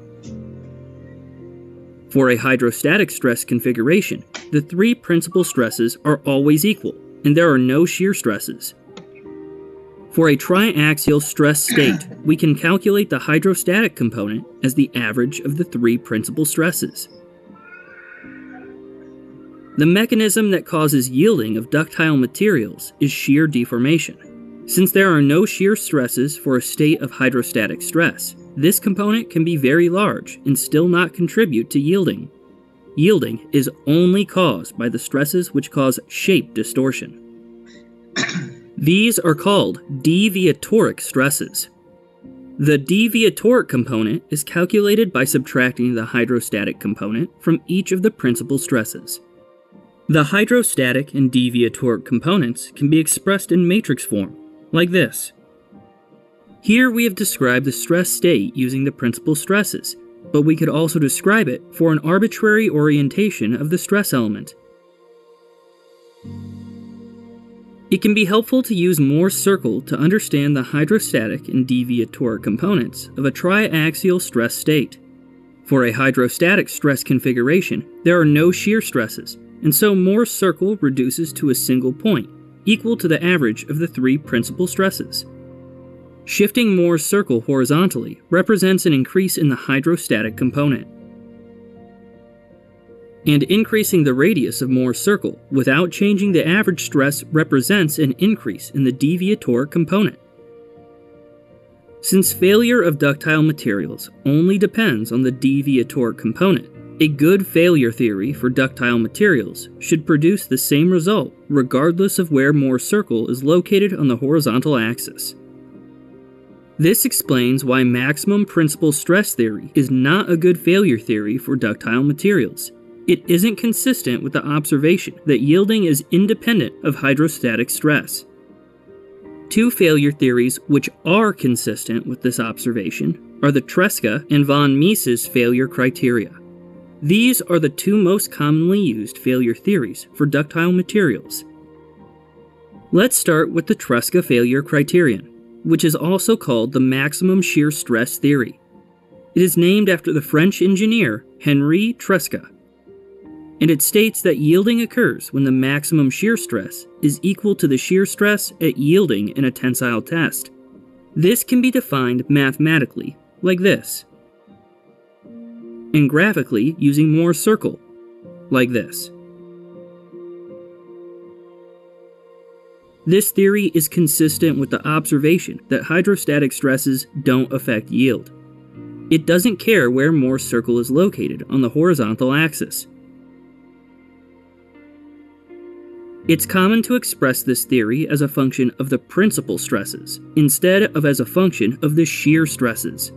For a hydrostatic stress configuration, the three principal stresses are always equal, and there are no shear stresses. For a triaxial stress state, we can calculate the hydrostatic component as the average of the three principal stresses. The mechanism that causes yielding of ductile materials is shear deformation. Since there are no shear stresses for a state of hydrostatic stress, this component can be very large and still not contribute to yielding. Yielding is only caused by the stresses which cause shape distortion. These are called deviatoric stresses. The deviatoric component is calculated by subtracting the hydrostatic component from each of the principal stresses. The hydrostatic and deviatoric components can be expressed in matrix form, like this. Here we have described the stress state using the principal stresses, but we could also describe it for an arbitrary orientation of the stress element. It can be helpful to use Moore's circle to understand the hydrostatic and deviatoric components of a triaxial stress state. For a hydrostatic stress configuration, there are no shear stresses, and so Moore's circle reduces to a single point, equal to the average of the three principal stresses. Shifting Moore's circle horizontally represents an increase in the hydrostatic component. And increasing the radius of Moore's circle without changing the average stress represents an increase in the deviatoric component. Since failure of ductile materials only depends on the deviatoric component, a good failure theory for ductile materials should produce the same result regardless of where Moore's circle is located on the horizontal axis. This explains why maximum principal stress theory is not a good failure theory for ductile materials. It isn't consistent with the observation that yielding is independent of hydrostatic stress. Two failure theories which are consistent with this observation are the Tresca and von Mises failure criteria. These are the two most commonly used failure theories for ductile materials. Let's start with the Tresca failure criterion, which is also called the maximum shear stress theory. It is named after the French engineer Henri Tresca, and it states that yielding occurs when the maximum shear stress is equal to the shear stress at yielding in a tensile test. This can be defined mathematically, like this, and graphically using Moore's circle, like this. This theory is consistent with the observation that hydrostatic stresses don't affect yield. It doesn't care where Moore's circle is located on the horizontal axis. It's common to express this theory as a function of the principal stresses, instead of as a function of the shear stresses.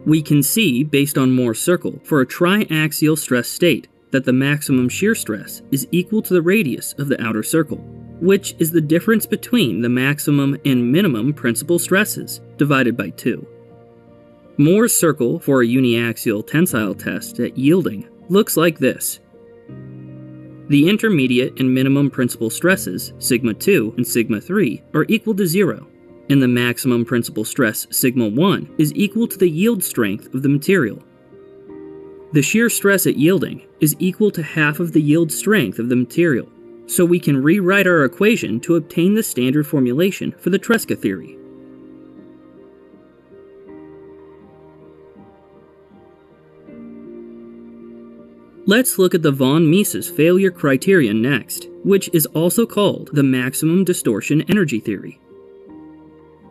We can see, based on Moore's circle, for a triaxial stress state, that the maximum shear stress is equal to the radius of the outer circle, which is the difference between the maximum and minimum principal stresses, divided by 2. Moore's circle for a uniaxial tensile test at yielding looks like this. The intermediate and minimum principal stresses, sigma 2 and sigma 3, are equal to 0, and the maximum principal stress, sigma 1, is equal to the yield strength of the material. The shear stress at yielding is equal to half of the yield strength of the material, so we can rewrite our equation to obtain the standard formulation for the Tresca theory. Let's look at the von Mises failure criterion next, which is also called the maximum distortion energy theory.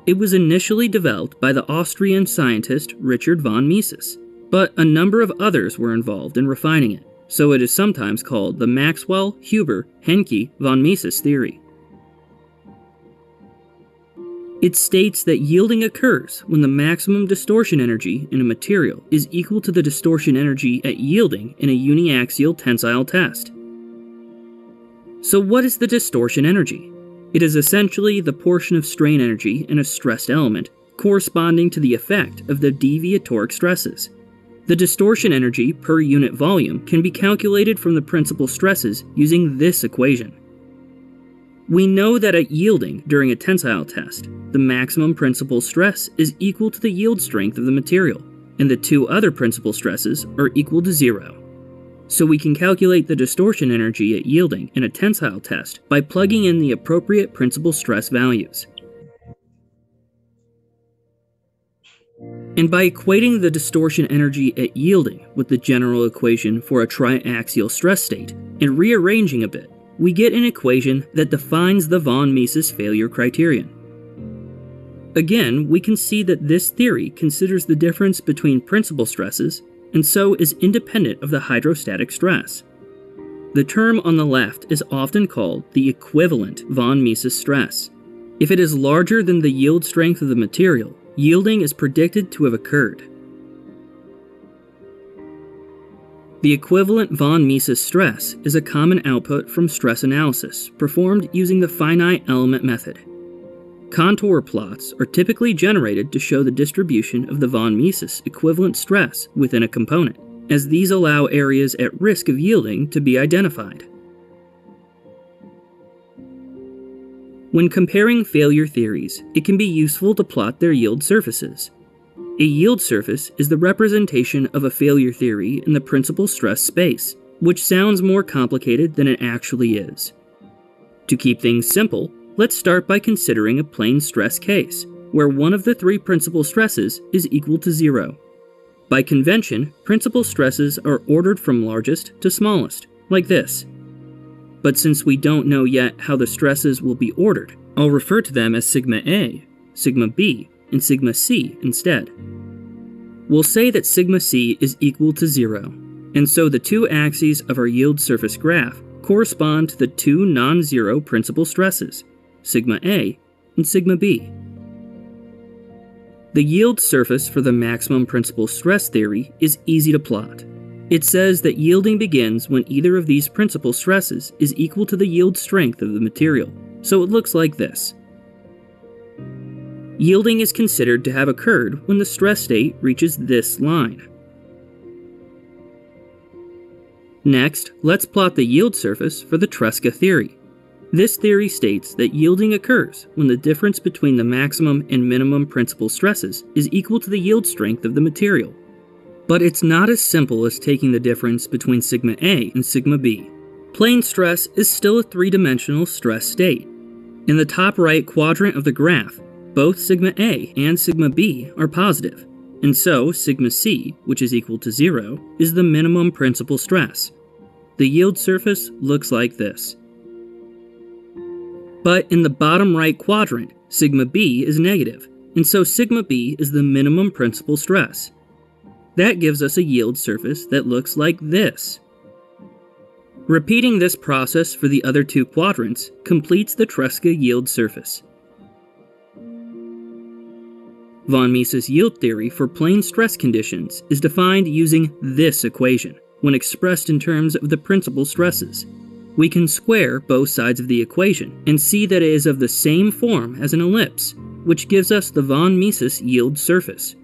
It was initially developed by the Austrian scientist Richard von Mises, but a number of others were involved in refining it, so it is sometimes called the Maxwell-Huber-Henke-von Mises theory. It states that yielding occurs when the maximum distortion energy in a material is equal to the distortion energy at yielding in a uniaxial tensile test. So what is the distortion energy? It is essentially the portion of strain energy in a stressed element corresponding to the effect of the deviatoric stresses. The distortion energy per unit volume can be calculated from the principal stresses using this equation. We know that at yielding during a tensile test, the maximum principal stress is equal to the yield strength of the material, and the two other principal stresses are equal to 0. So we can calculate the distortion energy at yielding in a tensile test by plugging in the appropriate principal stress values. And by equating the distortion energy at yielding with the general equation for a triaxial stress state and rearranging a bit, we get an equation that defines the von Mises failure criterion. Again, we can see that this theory considers the difference between principal stresses and so is independent of the hydrostatic stress. The term on the left is often called the equivalent von Mises stress. If it is larger than the yield strength of the material, yielding is predicted to have occurred. The equivalent von Mises stress is a common output from stress analysis performed using the finite element method. Contour plots are typically generated to show the distribution of the von Mises equivalent stress within a component, as these allow areas at risk of yielding to be identified. When comparing failure theories, it can be useful to plot their yield surfaces. A yield surface is the representation of a failure theory in the principal stress space, which sounds more complicated than it actually is. To keep things simple, let's start by considering a plane stress case, where one of the three principal stresses is equal to 0. By convention, principal stresses are ordered from largest to smallest, like this. But since we don't know yet how the stresses will be ordered, I'll refer to them as sigma A, sigma B, and sigma C instead. We'll say that sigma C is equal to 0, and so the two axes of our yield surface graph correspond to the two non-zero principal stresses, sigma A and sigma B. The yield surface for the maximum principal stress theory is easy to plot. It says that yielding begins when either of these principal stresses is equal to the yield strength of the material, so it looks like this. Yielding is considered to have occurred when the stress state reaches this line. Next, let's plot the yield surface for the Tresca theory. This theory states that yielding occurs when the difference between the maximum and minimum principal stresses is equal to the yield strength of the material. But it's not as simple as taking the difference between sigma A and sigma B. Plane stress is still a three-dimensional stress state. In the top right quadrant of the graph, both sigma A and sigma B are positive, and so sigma C, which is equal to 0, is the minimum principal stress. The yield surface looks like this. But in the bottom right quadrant, sigma B is negative, and so sigma B is the minimum principal stress. That gives us a yield surface that looks like this. Repeating this process for the other two quadrants completes the Tresca yield surface. Von Mises yield theory for plane stress conditions is defined using this equation when expressed in terms of the principal stresses. We can square both sides of the equation and see that it is of the same form as an ellipse, which gives us the von Mises yield surface.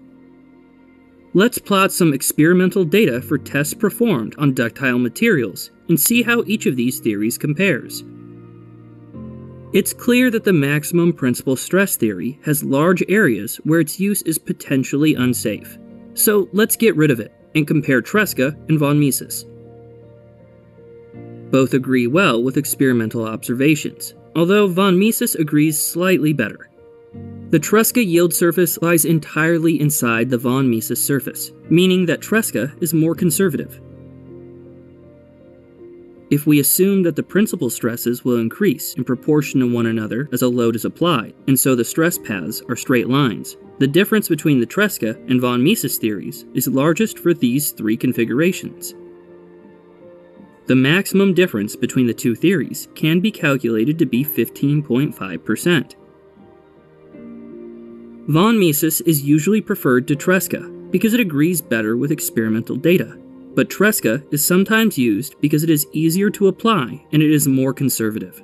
Let's plot some experimental data for tests performed on ductile materials and see how each of these theories compares. It's clear that the maximum principal stress theory has large areas where its use is potentially unsafe. So let's get rid of it and compare Tresca and von Mises. Both agree well with experimental observations, although von Mises agrees slightly better. The Tresca yield surface lies entirely inside the von Mises surface, meaning that Tresca is more conservative. If we assume that the principal stresses will increase in proportion to one another as a load is applied, and so the stress paths are straight lines, the difference between the Tresca and von Mises theories is largest for these three configurations. The maximum difference between the two theories can be calculated to be 15.5%. Von Mises is usually preferred to Tresca because it agrees better with experimental data, but Tresca is sometimes used because it is easier to apply and it is more conservative.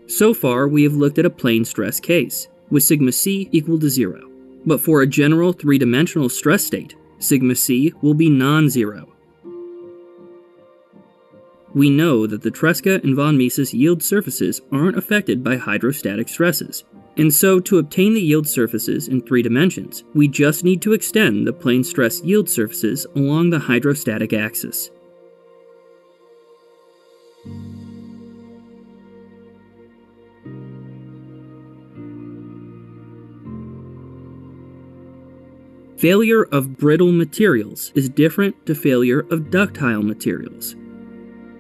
So far, we have looked at a plane stress case, with sigma C equal to 0, but for a general three-dimensional stress state, sigma C will be non-zero. We know that the Tresca and von Mises yield surfaces aren't affected by hydrostatic stresses, and so to obtain the yield surfaces in 3 dimensions, we just need to extend the plane stress yield surfaces along the hydrostatic axis. Failure of brittle materials is different to failure of ductile materials.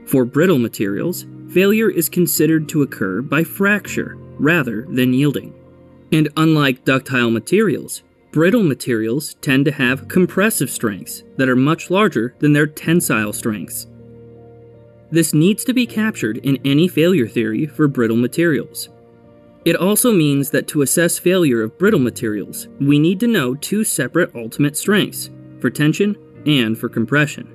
For brittle materials, failure is considered to occur by fracture rather than yielding. And unlike ductile materials, brittle materials tend to have compressive strengths that are much larger than their tensile strengths. This needs to be captured in any failure theory for brittle materials. It also means that to assess failure of brittle materials, we need to know 2 separate ultimate strengths, for tension and for compression.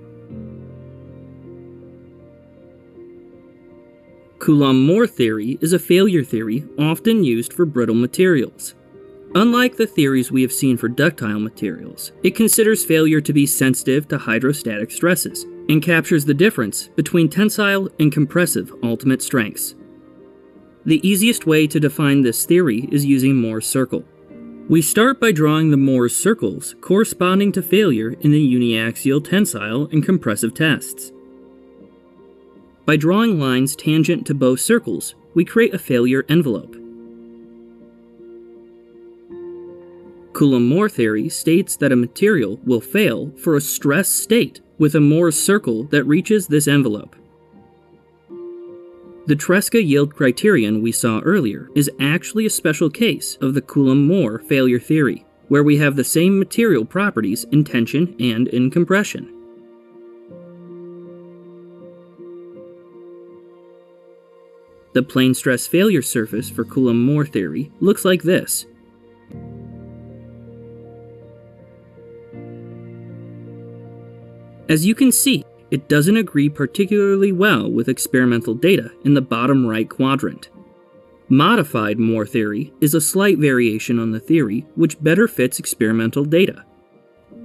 Coulomb-Moore theory is a failure theory often used for brittle materials. Unlike the theories we have seen for ductile materials, it considers failure to be sensitive to hydrostatic stresses, and captures the difference between tensile and compressive ultimate strengths. The easiest way to define this theory is using Moore's circle. We start by drawing the Moore's circles corresponding to failure in the uniaxial tensile and compressive tests. By drawing lines tangent to both circles, we create a failure envelope. Coulomb-Moore theory states that a material will fail for a stress state with a Moore's circle that reaches this envelope. The Tresca yield criterion we saw earlier is actually a special case of the Coulomb-Moore failure theory, where we have the same material properties in tension and in compression. The plane stress failure surface for Coulomb-Moore theory looks like this. As you can see, it doesn't agree particularly well with experimental data in the bottom right quadrant. Modified Moore theory is a slight variation on the theory which better fits experimental data.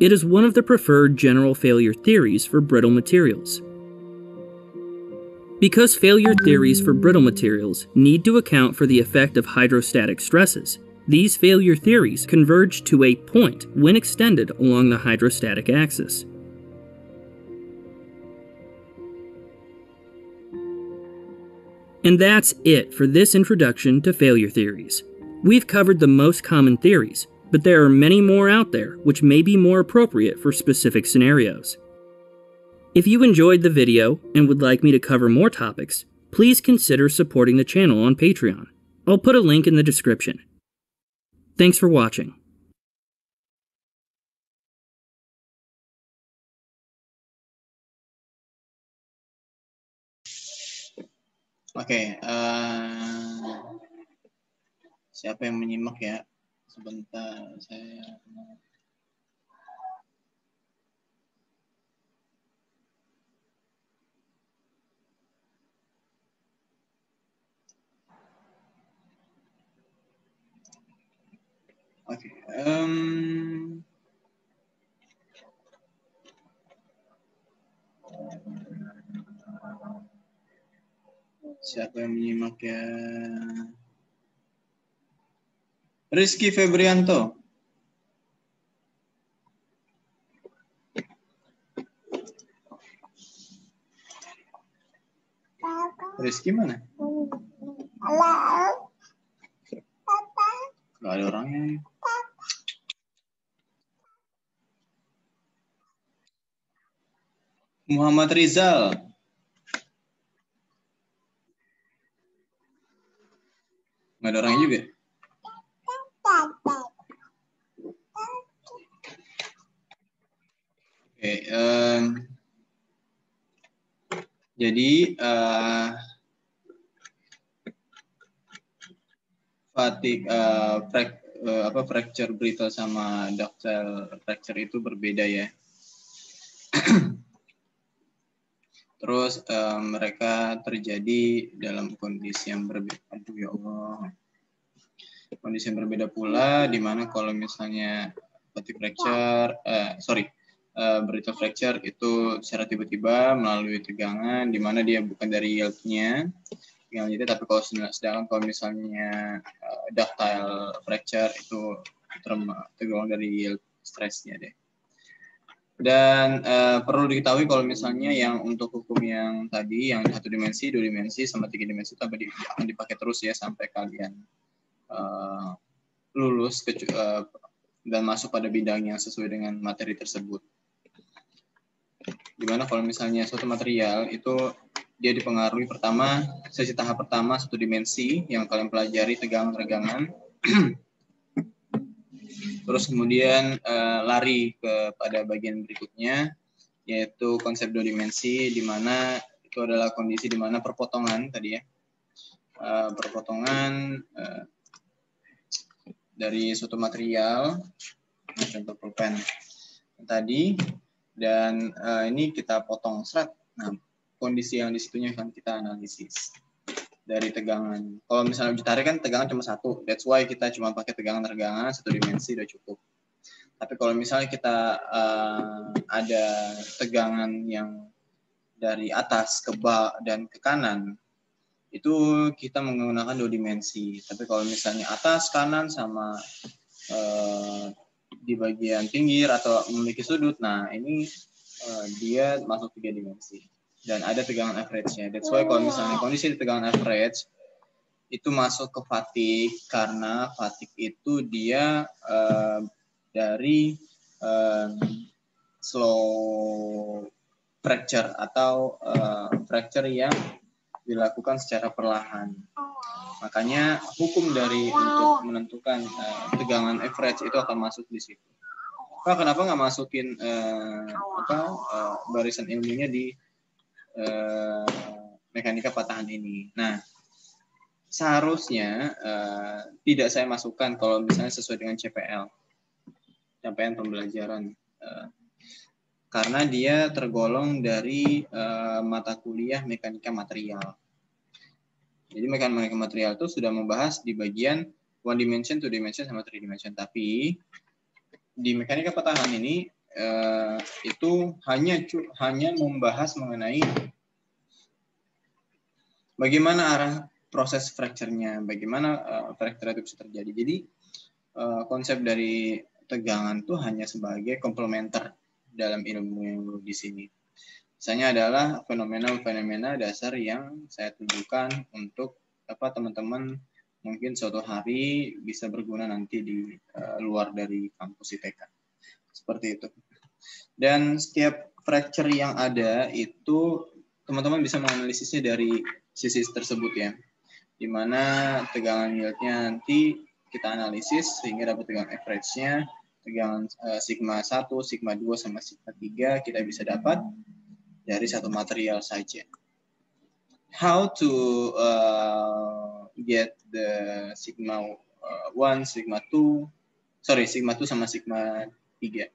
It is one of the preferred general failure theories for brittle materials. Because failure theories for brittle materials need to account for the effect of hydrostatic stresses, these failure theories converge to a point when extended along the hydrostatic axis. And that's it for this introduction to failure theories. We've covered the most common theories, but there are many more out there which may be more appropriate for specific scenarios. If you enjoyed the video and would like me to cover more topics, please consider supporting the channel on Patreon. I'll put a link in the description. Thanks for watching. Oke, siapa yang menyimak ya? Sebentar, saya... Oke, siapa yang menyimak ya? Rizky Febrianto. Rizky mana? Gak ada orangnya. Muhammad Rizal. Gak ada orangnya juga. Oke, jadi fracture brittle sama ductile fracture itu berbeda ya. Terus mereka terjadi dalam kondisi yang berbeda. Aduh ya Allah. Kondisi yang berbeda pula, di mana kalau misalnya fatigue fracture, brittle fracture itu secara tiba-tiba melalui tegangan, di mana dia bukan dari yield-nya, tapi sedangkan kalau misalnya ductile fracture itu tergolong dari yield stress-nya deh. Dan perlu diketahui kalau misalnya yang untuk hukum yang tadi, yang 1 dimensi, 2 dimensi, sama 3 dimensi, itu akan dipakai terus ya sampai kalian lulus dan masuk pada bidang yang sesuai dengan materi tersebut. Dimana kalau misalnya suatu material itu dia dipengaruhi pertama, sesi tahap pertama 1 dimensi yang kalian pelajari tegangan-regangan. Terus kemudian lari kepada bagian berikutnya, yaitu konsep 2 dimensi, di mana itu adalah kondisi di mana perpotongan tadi ya, perpotongan dari suatu material, contoh pulpen tadi, dan ini kita potong serat. Nah, kondisi yang disitunya akan kita analisis dari tegangan. Kalau misalnya ditarik kan tegangan cuma 1, that's why kita cuma pakai tegangan-regangan 1 dimensi udah cukup. Tapi kalau misalnya kita ada tegangan yang dari atas ke bawah dan ke kanan, itu kita menggunakan 2 dimensi. Tapi kalau misalnya atas, kanan, sama di bagian pinggir atau memiliki sudut, nah ini dia masuk 3 dimensi. Dan ada tegangan average-nya. That's why kalau misalnya kondisi di tegangan average, itu masuk ke fatigue, karena fatigue itu dia dari slow fracture atau fracture yang dilakukan secara perlahan. Makanya hukum dari untuk menentukan tegangan average itu akan masuk di situ. Pak, kenapa nggak masukin barisan ilmunya di mekanika patahan ini? Nah, seharusnya tidak saya masukkan kalau misalnya sesuai dengan CPL, capaian pembelajaran, karena dia tergolong dari mata kuliah mekanika material. Jadi mekanika material itu sudah membahas di bagian 1 dimension, 2 dimension, sama 3 dimension. Tapi di mekanika patahan ini itu hanya membahas mengenai bagaimana arah proses fracture-nya, bagaimana fracture itu bisa terjadi. Jadi konsep dari tegangan itu hanya sebagai komplementer dalam ilmu di sini. Misalnya adalah fenomena-fenomena dasar yang saya tunjukkan untuk teman-teman mungkin suatu hari bisa berguna nanti di luar dari kampus ITK. Seperti itu. Dan setiap fracture yang ada itu teman-teman bisa menganalisisnya dari sisi tersebut ya. Di mana tegangan yieldnya nanti kita analisis sehingga dapat tegangan average-nya, tegangan sigma 1, sigma 2, sama sigma 3 kita bisa dapat dari satu material saja. How to get the sigma 1, sigma 2 sama sigma 3.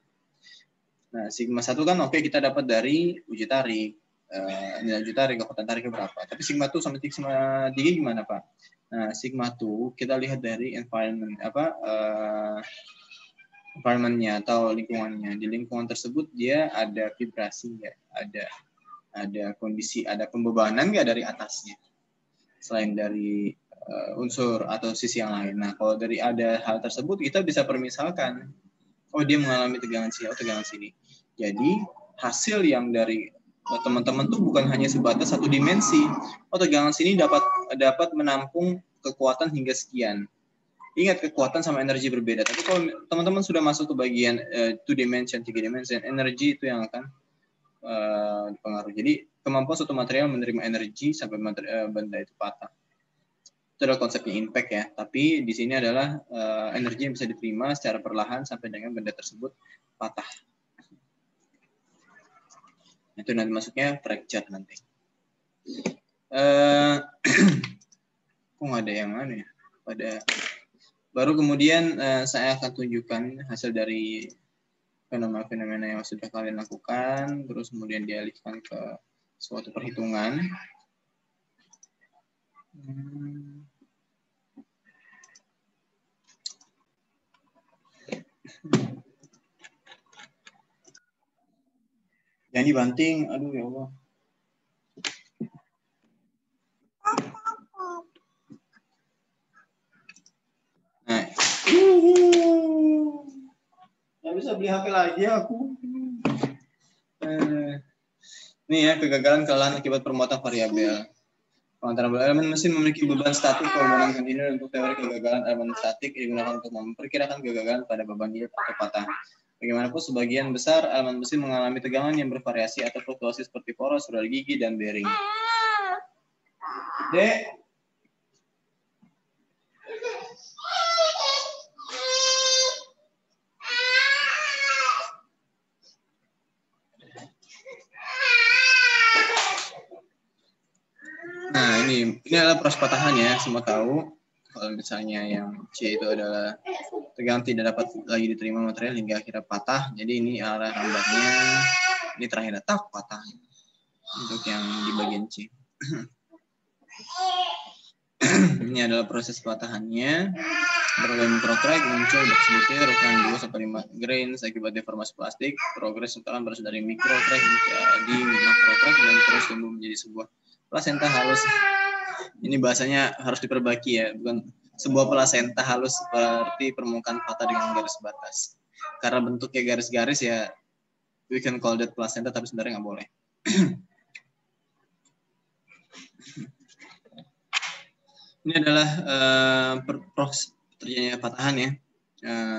Nah, sigma 1 kan oke, kita dapat dari uji tarik. Nilai uji tarik, kekuatan tariknya berapa. Tapi sigma 2 sama sigma 3 gimana, Pak? Nah, sigma 2 kita lihat dari environment-nya atau lingkungannya. Di lingkungan tersebut dia ada vibrasi nggak? Ada kondisi, ada pembebanan nggak dari atasnya? Selain dari unsur atau sisi yang lain. Nah, kalau dari ada hal tersebut kita bisa permisalkan, oh dia mengalami tegangan sini, tegangan sini. Jadi hasil yang dari teman-teman tuh bukan hanya sebatas satu dimensi. Oh, tegangan sini dapat menampung kekuatan hingga sekian. Ingat, kekuatan sama energi berbeda. Tapi kalau teman-teman sudah masuk ke bagian 2 dimension, 3 dimension, energi itu yang akan dipengaruhi. Jadi kemampuan suatu material menerima energi sampai benda itu patah. Itu adalah konsepnya impact ya. Tapi di sini adalah energi yang bisa diterima secara perlahan sampai dengan benda tersebut patah. Itu nanti masuknya fracture nanti. Kok nggak ada yang mana ya? Baru kemudian saya akan tunjukkan hasil dari fenomena-fenomena yang sudah kalian lakukan, terus kemudian dialihkan ke suatu perhitungan. Jangan dibanting, aduh ya Allah. Nah, nggak bisa beli HP lagi aku. Ini ya, kegagalan kelelahan akibat permuatan variabel. Pengantaran elemen mesin memiliki beban statik. Pembangunan kontinu untuk teori kegagalan elemen statik digunakan untuk memperkirakan kegagalan pada beban yield atau patah. Bagaimanapun sebagian besar elemen mesin mengalami tegangan yang bervariasi atau fluktuasi seperti poros, rudal gigi, dan bearing. Dek. Nah, ini adalah proses patahan ya, semua tahu. Kalau misalnya yang C itu adalah tegangan tidak dapat lagi diterima material hingga akhirnya patah. Jadi ini arah gambarnya, ini terakhir tak patah. Untuk yang di bagian C. Ini adalah proses patahannya. Berbagai mikrocrack muncul bersebutir ukuran 2 sampai 5 grains akibat deformasi plastik. Progres utakan berasal dari mikrocrack menjadi macrocrack dan terus tumbuh menjadi sebuah plasenta halus. Ini bahasanya harus diperbaiki ya, bukan sebuah plasenta halus seperti permukaan patah dengan garis batas. Karena bentuknya garis-garis ya, we can call that placenta, tapi sebenarnya nggak boleh. Ini adalah terjadinya patahan ya.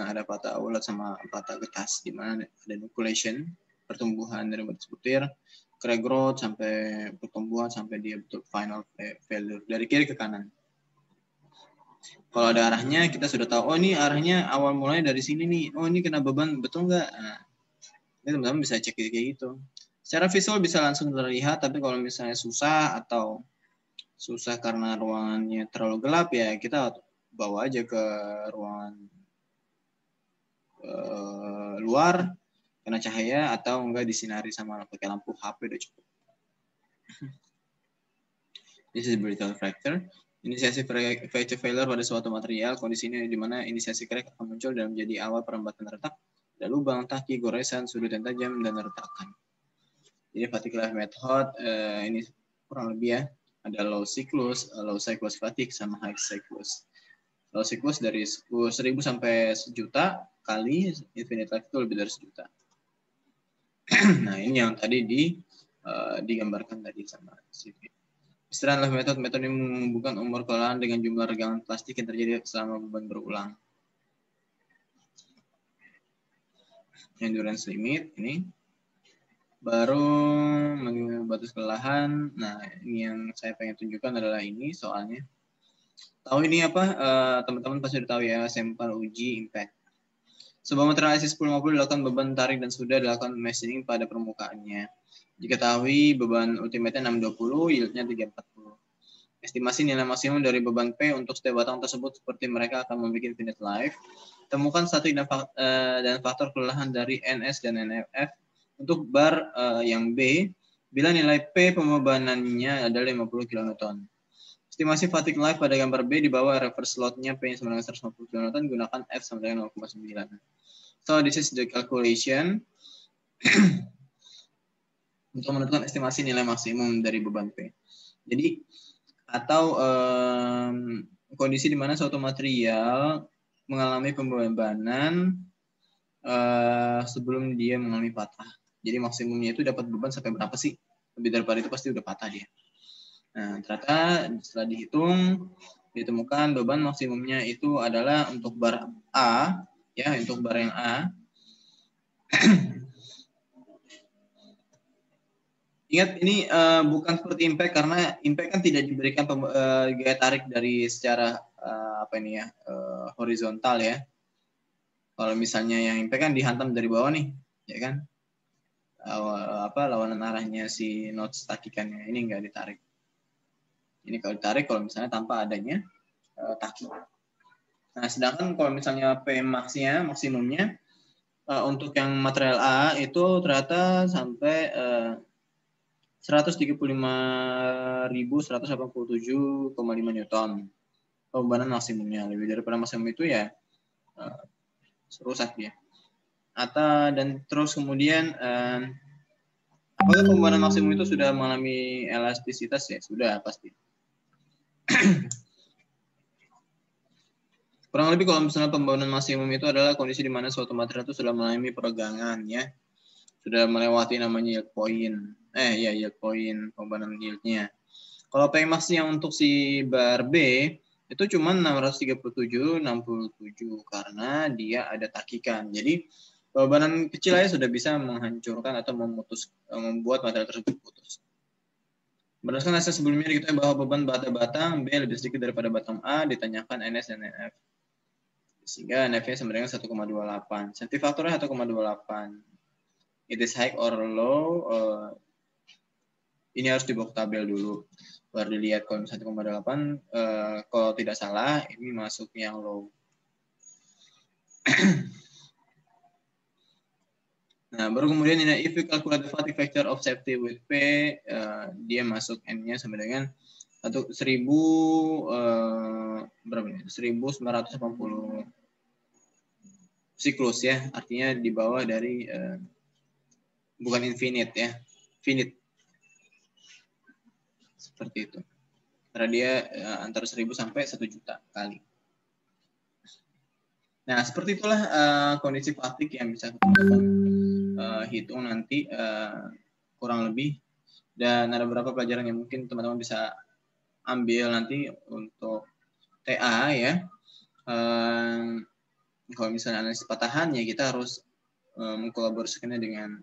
Ada patah ulat sama patah getas, di mana ada nucleation, pertumbuhan dari butir, crack growth sampai pertumbuhan sampai dia betul final failure dari kiri ke kanan. Kalau ada arahnya kita sudah tahu, oh ini arahnya awal mulanya dari sini nih, oh ini kena beban betul nggak? Nah, ini teman-teman bisa cek kayak gitu. Secara visual bisa langsung terlihat, tapi kalau misalnya susah atau susah karena ruangannya terlalu gelap ya kita bawa aja ke ruangan luar kena cahaya atau enggak disinari sama pakai lampu HP udah cukup. This is brittle fracture. Inisiasi fracture failure pada suatu material, kondisi ini di mana inisiasi crack akan muncul dan menjadi awal perambatan retak, ada lubang, taki, goresan, sudut yang tajam, dan retakan. Jadi fatigue life method ini kurang lebih ya, ada low cyclus fatigue sama high cyclus. Low cyclus dari 1000 sampai 1 juta kali, infinite life itu lebih dari 1 juta. Nah ini yang tadi digambarkan tadi sama CV. Istilah life method, metode ini menghubungkan umur kelelahan dengan jumlah regangan plastik yang terjadi selama beban berulang. Endurance limit ini baru mengenai batas kelelahan. Nah, ini yang saya pengen tunjukkan adalah ini soalnya. Tahu ini apa? Teman-teman pasti udah tahu ya, sampel uji impact. Sebuah material IC1050 dilakukan beban tarik dan sudah dilakukan machining pada permukaannya. Diketahui beban ultimate-nya 620, yield-nya 340. Estimasi nilai maksimum dari beban P untuk setiap batang tersebut seperti mereka akan membuat infinite life. Temukan statik dan faktor kelelahan dari NS dan NF untuk bar yang B, bila nilai P pembebanannya adalah 50 kN. Estimasi fatigue life pada gambar B di bawah reverse load-nya P sama dengan 150 kN, gunakan F sama dengan 0,9. So, this is the calculation untuk menentukan estimasi nilai maksimum dari beban P. Jadi, atau kondisi di mana suatu material mengalami pembebanan sebelum dia mengalami patah. Jadi maksimumnya itu dapat beban sampai berapa sih? Lebih daripada itu pasti udah patah dia. Nah, ternyata setelah dihitung, ditemukan beban maksimumnya itu adalah untuk bar A, ya, untuk bar yang A. Ingat ini bukan seperti impact, karena impact kan tidak diberikan gaya tarik dari secara horizontal ya. Kalau misalnya yang impact kan dihantam dari bawah nih, ya kan? Lawanan arahnya si notes takikannya ini enggak ditarik. Ini kalau ditarik kalau misalnya tanpa adanya taki. Nah, sedangkan kalau misalnya P maksimumnya untuk yang material A itu ternyata sampai 135.187,5 Newton. Pembebanan maksimumnya lebih daripada maksimum itu ya rusak dia. Dan terus kemudian apakah pembebanan maksimum itu sudah mengalami elastisitas? Ya sudah pasti. Kurang lebih kalau misalnya pembebanan maksimum itu adalah kondisi di mana suatu material itu sudah mengalami peregangan ya, sudah melewati namanya yield point. Yield point, pembebanan yieldnya. Kalau Pmax yang untuk si bar B itu cuma 637,67 karena dia ada takikan. Jadi pembebanan kecil aja sudah bisa menghancurkan atau membuat material tersebut putus. Berdasarkan hasil sebelumnya diketahui bahwa beban batang B lebih sedikit daripada batang A, ditanyakan NS dan NF. Sehingga NF-nya sama dengan 1,28. Safety faktornya 1,28. It is high or low. Ini harus dibawa ke tabel dulu. Baru dilihat kalau 1,8. Kalau tidak salah, ini masuk yang low. Nah, baru kemudian if we calculate the fatigue factor of safety with P, dia masuk N-nya sama dengan atau 1980 siklus ya, artinya di bawah dari bukan infinite ya, finite seperti itu. Karena dia antara 1000 sampai 1 juta kali. Nah, seperti itulah kondisi fatigue yang bisa teman-teman hitung nanti kurang lebih. Dan ada beberapa pelajaran yang mungkin teman-teman bisa ambil nanti untuk TA ya. Kalau misalnya analisis patahan ya kita harus mengkolaborasikannya dengan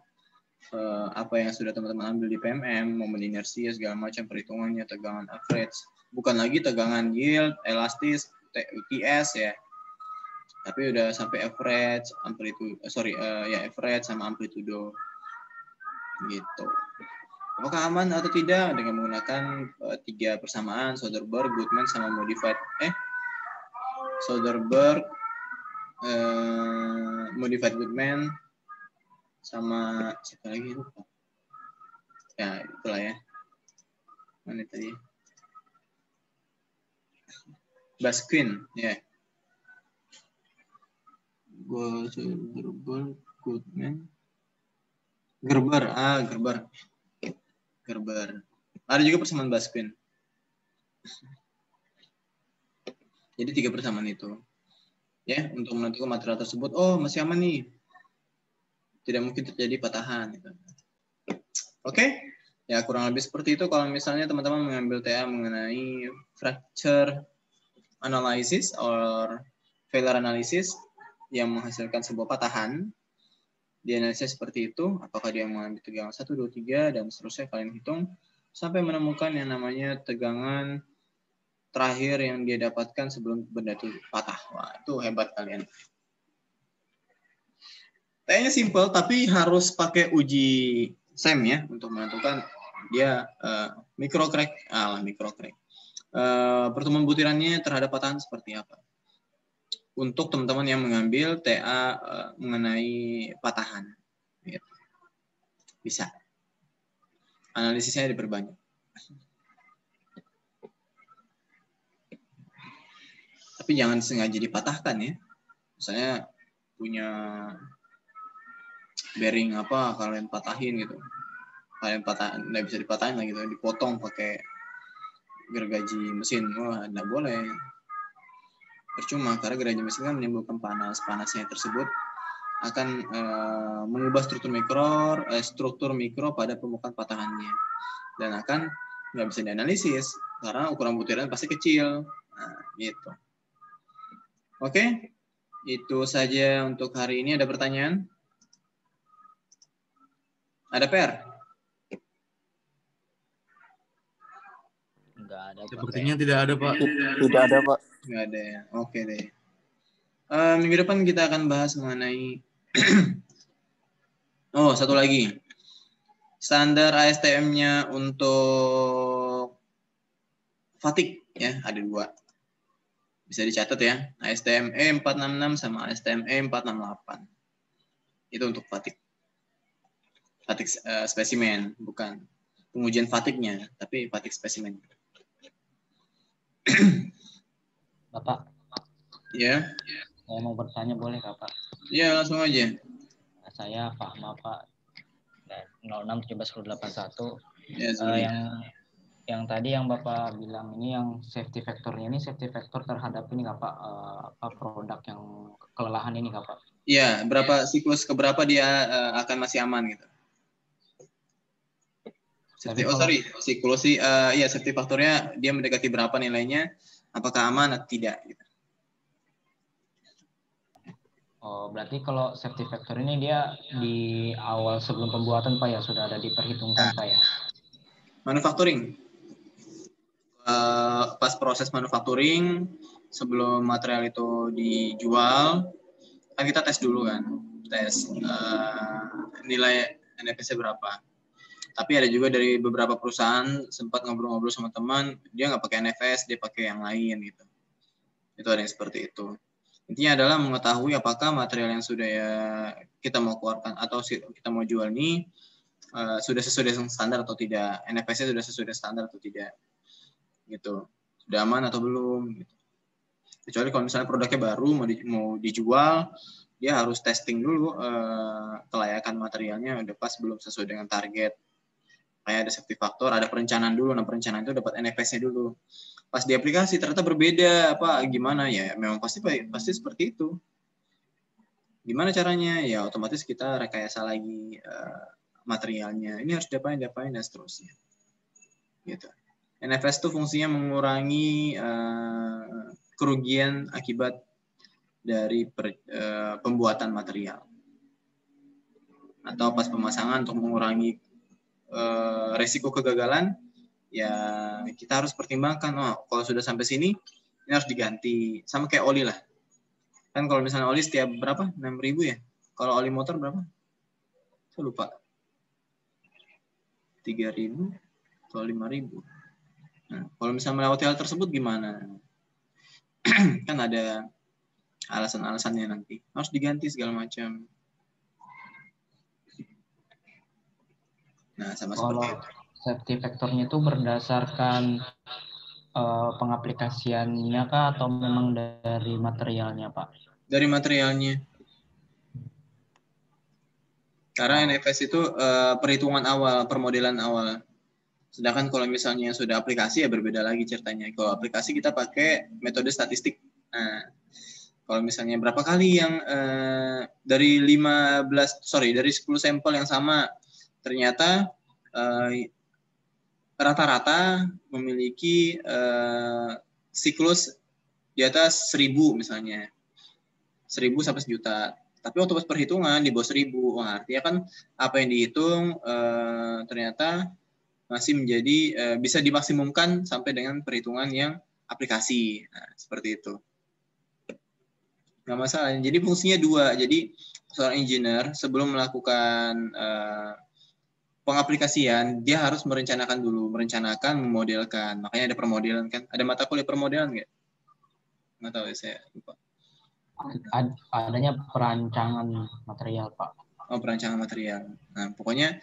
apa yang sudah teman-teman ambil di PMM, momen inersia segala macam perhitungannya, tegangan average, bukan lagi tegangan yield, elastis, UTS ya, tapi udah sampai average, amplitude, average sama amplitudo gitu. Apakah aman atau tidak dengan menggunakan 3 persamaan Soderberg, Goodman sama modified Soderberg, modified Goodman sama siapa lagi lupa. Ya, itulah ya. Mana tadi? Basquin, ya. Soderberg, Goodman, Gerber. Ada juga persamaan Basquin. Jadi 3 persamaan itu. Ya, untuk menentukan material tersebut, oh masih aman nih. Tidak mungkin terjadi patahan gitu. Oke. Ya, kurang lebih seperti itu kalau misalnya teman-teman mengambil TA mengenai fracture analysis or failure analysis yang menghasilkan sebuah patahan. Di analisis seperti itu, apakah dia mengambil tegangan 1, 2, 3 dan seterusnya kalian hitung sampai menemukan yang namanya tegangan terakhir yang dia dapatkan sebelum benda itu patah. Wah, itu hebat kalian. Kayaknya simple, tapi harus pakai uji SEM ya untuk menentukan dia microcrack. Pertemuan butirannya terhadap patahan seperti apa. Untuk teman-teman yang mengambil TA mengenai patahan. Gitu. Bisa. Analisisnya diperbanyak. Tapi jangan sengaja dipatahkan ya. Misalnya punya bearing apa kalian patahin gitu. Kalian patahin, nggak bisa dipatahin lagi gitu, dipotong pakai gergaji mesin. Wah, nggak boleh. Percuma, karena gergaji mesin kan menimbulkan panasnya tersebut akan mengubah struktur mikro pada permukaan patahannya dan akan nggak bisa dianalisis karena ukuran butiran pasti kecil. Nah, gitu. Oke, itu saja untuk hari ini. Ada pertanyaan? Ada PR? Enggak ada, Pak. Sepertinya tidak ada, Pak. Tidak ada, Pak. Nggak ada ya. Oke deh. Minggu depan kita akan bahas mengenai oh, satu lagi. Standar ASTM-nya untuk fatigue ya, ada 2. Bisa dicatat ya. ASTM E466 sama ASTM E468. Itu untuk fatigue. Fatigue spesimen, bukan pengujian fatigue-nya, tapi fatigue spesimen. Bapak, Ya. saya mau bertanya boleh Kak, Pak? Ya, langsung aja. Saya Fahma, Pak. 061781. Ya, yang tadi yang Bapak bilang ini yang safety factor-nya ini safety factor terhadap ini Kak, Pak, produk yang kelelahan ini Kak, Pak. Iya, berapa siklus keberapa dia akan masih aman gitu. Siklus safety faktornya dia mendekati berapa nilainya, apakah aman atau tidak gitu. Oh, berarti kalau safety factor ini dia di awal sebelum pembuatan Pak ya sudah ada diperhitungkan Pak ya. Manufacturing. Pas proses manufacturing sebelum material itu dijual kan kita tes dulu kan. Tes nilai NFS-nya berapa. Tapi ada juga dari beberapa perusahaan sempat ngobrol-ngobrol sama teman, dia nggak pakai NFS, dia pakai yang lain gitu. Itu ada yang seperti itu. Intinya adalah mengetahui apakah material yang sudah ya kita mau keluarkan atau kita mau jual ini sudah sesuai dengan standar atau tidak, NFS-nya sudah sesuai dengan standar atau tidak. gitu. Sudah aman atau belum? Gitu. Kecuali kalau misalnya produknya baru mau dijual, dia harus testing dulu kelayakan materialnya udah pas belum sesuai dengan target. Kayak ada safety factor, ada perencanaan dulu. Nah, perencanaan itu dapat NFS-nya dulu. Pas di aplikasi ternyata berbeda, gimana ya? Memang pasti seperti itu. Gimana caranya? Ya otomatis kita rekayasa lagi materialnya. Ini harus diapain dan seterusnya. Gitu. NFS itu fungsinya mengurangi kerugian akibat dari pembuatan material. Atau pas pemasangan untuk mengurangi resiko kegagalan, ya kita harus pertimbangkan, kalau sudah sampai sini, ini harus diganti. Sama kayak oli lah. Kan kalau misalnya oli setiap berapa? 6.000 ya? Kalau oli motor berapa? Saya lupa. 3.000 atau 5.000. Nah, kalau misalnya melewati hal tersebut gimana? Kan ada alasan-alasannya nanti. Harus diganti segala macam. Nah, sama Kalau seperti itu. safety factor-nya itu berdasarkan pengaplikasiannya kah atau memang dari materialnya, Pak? Dari materialnya. Karena NFS itu perhitungan awal, permodelan awal. Sedangkan kalau misalnya sudah aplikasi ya berbeda lagi ceritanya. Kalau aplikasi kita pakai metode statistik. Nah, kalau misalnya berapa kali yang dari 10 sampel yang sama ternyata rata-rata memiliki siklus di atas 1.000 misalnya. 1.000 sampai 1.000.000. Tapi waktu pas perhitungan di bawah 1.000, artinya kan apa yang dihitung ternyata masih menjadi bisa dimaksimumkan sampai dengan perhitungan yang aplikasi. Nah, seperti itu. Nggak masalah. Jadi fungsinya dua. Jadi seorang engineer sebelum melakukan pengaplikasian, dia harus merencanakan dulu, memodelkan. Makanya ada permodelan kan. Ada mata kuliah permodelan nggak? Nggak tahu ya, saya lupa. Adanya perancangan material, Pak. Oh, perancangan material. Nah, pokoknya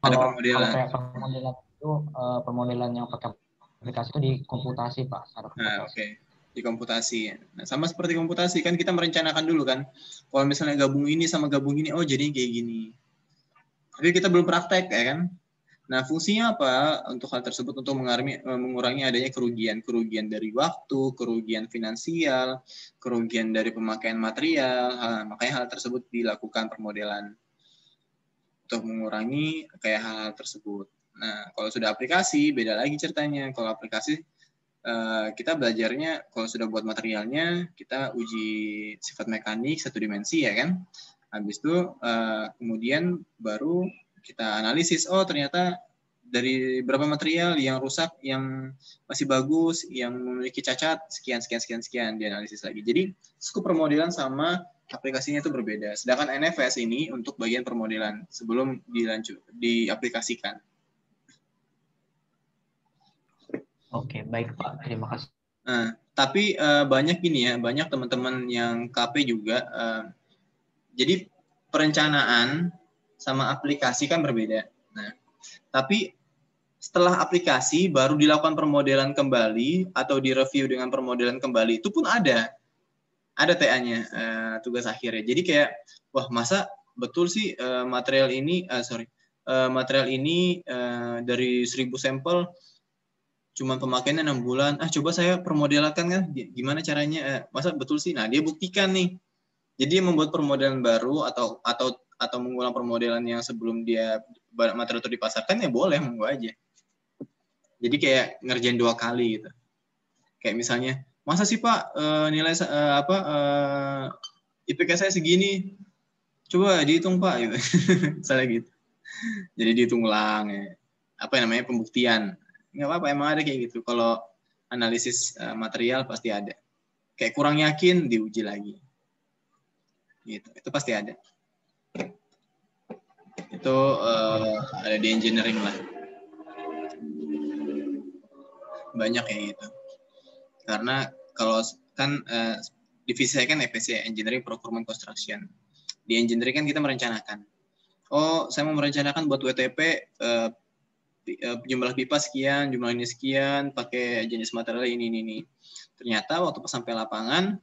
ada Kalau permodelan. kayak permodelan itu, permodelan yang pakai aplikasi itu di komputasi, Pak. Nah, oke. Di komputasi. Nah, sama seperti komputasi kan kita merencanakan dulu kan. Kalau misalnya gabung ini sama gabung ini, jadi kayak gini. Tapi kita belum praktek ya kan. Nah, fungsinya apa untuk hal tersebut? Untuk mengurangi adanya kerugian dari waktu, kerugian finansial, kerugian dari pemakaian material. Makanya hal tersebut dilakukan permodelan untuk mengurangi kayak hal tersebut. Nah, kalau sudah aplikasi beda lagi ceritanya. Kalau aplikasi kita belajarnya kalau sudah buat materialnya kita uji sifat mekanik satu dimensi ya kan. Habis itu kemudian baru kita analisis, ternyata dari berapa material yang rusak, yang masih bagus, yang memiliki cacat, sekian dianalisis lagi. Jadi skup permodelan sama aplikasinya itu berbeda. Sedangkan NFS ini untuk bagian permodelan sebelum diaplikasikan. Oke, baik Pak. Terima kasih. Nah, tapi banyak gini ya, banyak teman-teman yang KP juga. Jadi perencanaan sama aplikasi kan berbeda. Nah, tapi setelah aplikasi baru dilakukan permodelan kembali atau direview dengan permodelan kembali itu pun ada TA-nya, tugas akhirnya. Jadi kayak, wah masa betul sih material ini dari 1.000 sampel cuma pemakaiannya 6 bulan. Coba saya permodelkan kan, gimana caranya? Masa betul sih? Nah, dia buktikan nih. Jadi membuat permodelan baru atau mengulang permodelan yang sebelum dia material itu dipasarkan ya boleh, monggo aja. Jadi kayak ngerjain 2 kali gitu. Kayak misalnya, masa sih Pak nilai IPK saya segini? Coba dihitung Pak gitu. Misalnya gitu. Jadi dihitung ulang ya. Apa namanya pembuktian. Nggak apa-apa, emang ada kayak gitu. Kalau analisis material pasti ada. Kayak kurang yakin, diuji lagi. Gitu. Itu pasti ada. Itu ada di engineering lah. Banyak kayak gitu. Karena kalau kan divisi saya kan EPC, Engineering Procurement Construction. Di engineering kan kita merencanakan. Saya mau merencanakan buat WTP jumlah pipa sekian, jumlah ini sekian, pakai jenis material ini. Ternyata waktu pas sampai lapangan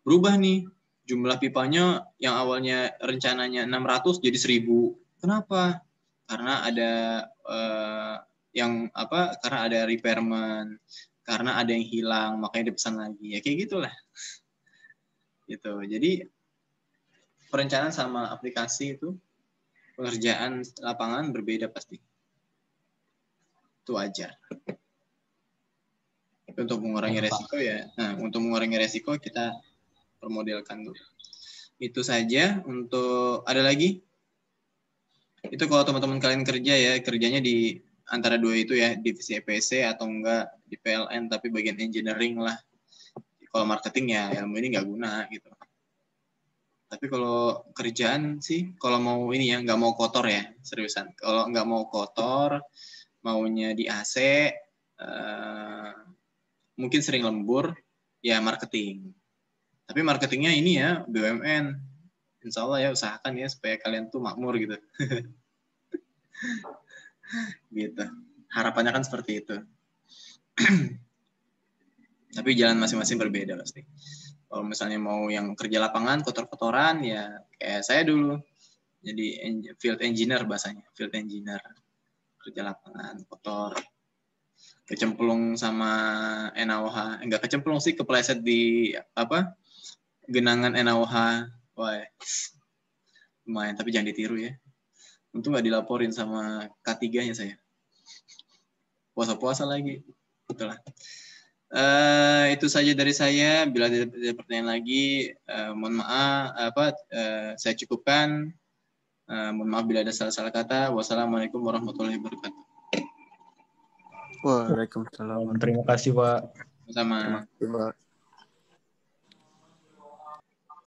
berubah nih, jumlah pipanya yang awalnya rencananya 600 jadi 1000. Kenapa? Karena ada karena ada repairment, karena ada yang hilang, makanya dipesan lagi. Ya kayak gitulah. Gitu. Jadi perencanaan sama aplikasi itu, pengerjaan lapangan berbeda pasti. Itu wajar. Untuk mengurangi resiko ya. Nah, untuk mengurangi resiko kita permodelkan dulu. Itu saja. Untuk ada lagi? Itu kalau teman-teman kalian kerja ya, kerjanya di antara dua itu ya, divisi EPC atau enggak di PLN, tapi bagian engineering lah. Kalau marketing ya ilmu ini nggak guna gitu. Tapi kalau kerjaan sih, kalau mau ini ya, nggak mau kotor ya, seriusan. Kalau nggak mau kotor, maunya di AC, mungkin sering lembur, ya marketing. Tapi marketingnya ini ya, BUMN. Insya Allah ya, usahakan ya, supaya kalian tuh makmur gitu. Gitu. Harapannya kan seperti itu. Tapi jalan masing-masing berbeda pasti. Kalau misalnya mau yang kerja lapangan, kotor-kotoran, ya kayak saya dulu. Jadi field engineer bahasanya. Field engineer. Kerja lapangan, kotor. Kecemplung sama NaOH. Enggak kecemplung sih, kepleset di genangan NaOH. Wah, lumayan. Tapi jangan ditiru ya. Untung nggak dilaporin sama K3-nya saya. Puasa-puasa lagi. Itulah. Itu saja dari saya. Bila ada pertanyaan lagi, mohon maaf. Saya cukupkan. Mohon maaf bila ada salah-salah kata. Wassalamualaikum warahmatullahi wabarakatuh. Waalaikumsalam. Terima kasih Pak. Sama. Terima kasih, Pak.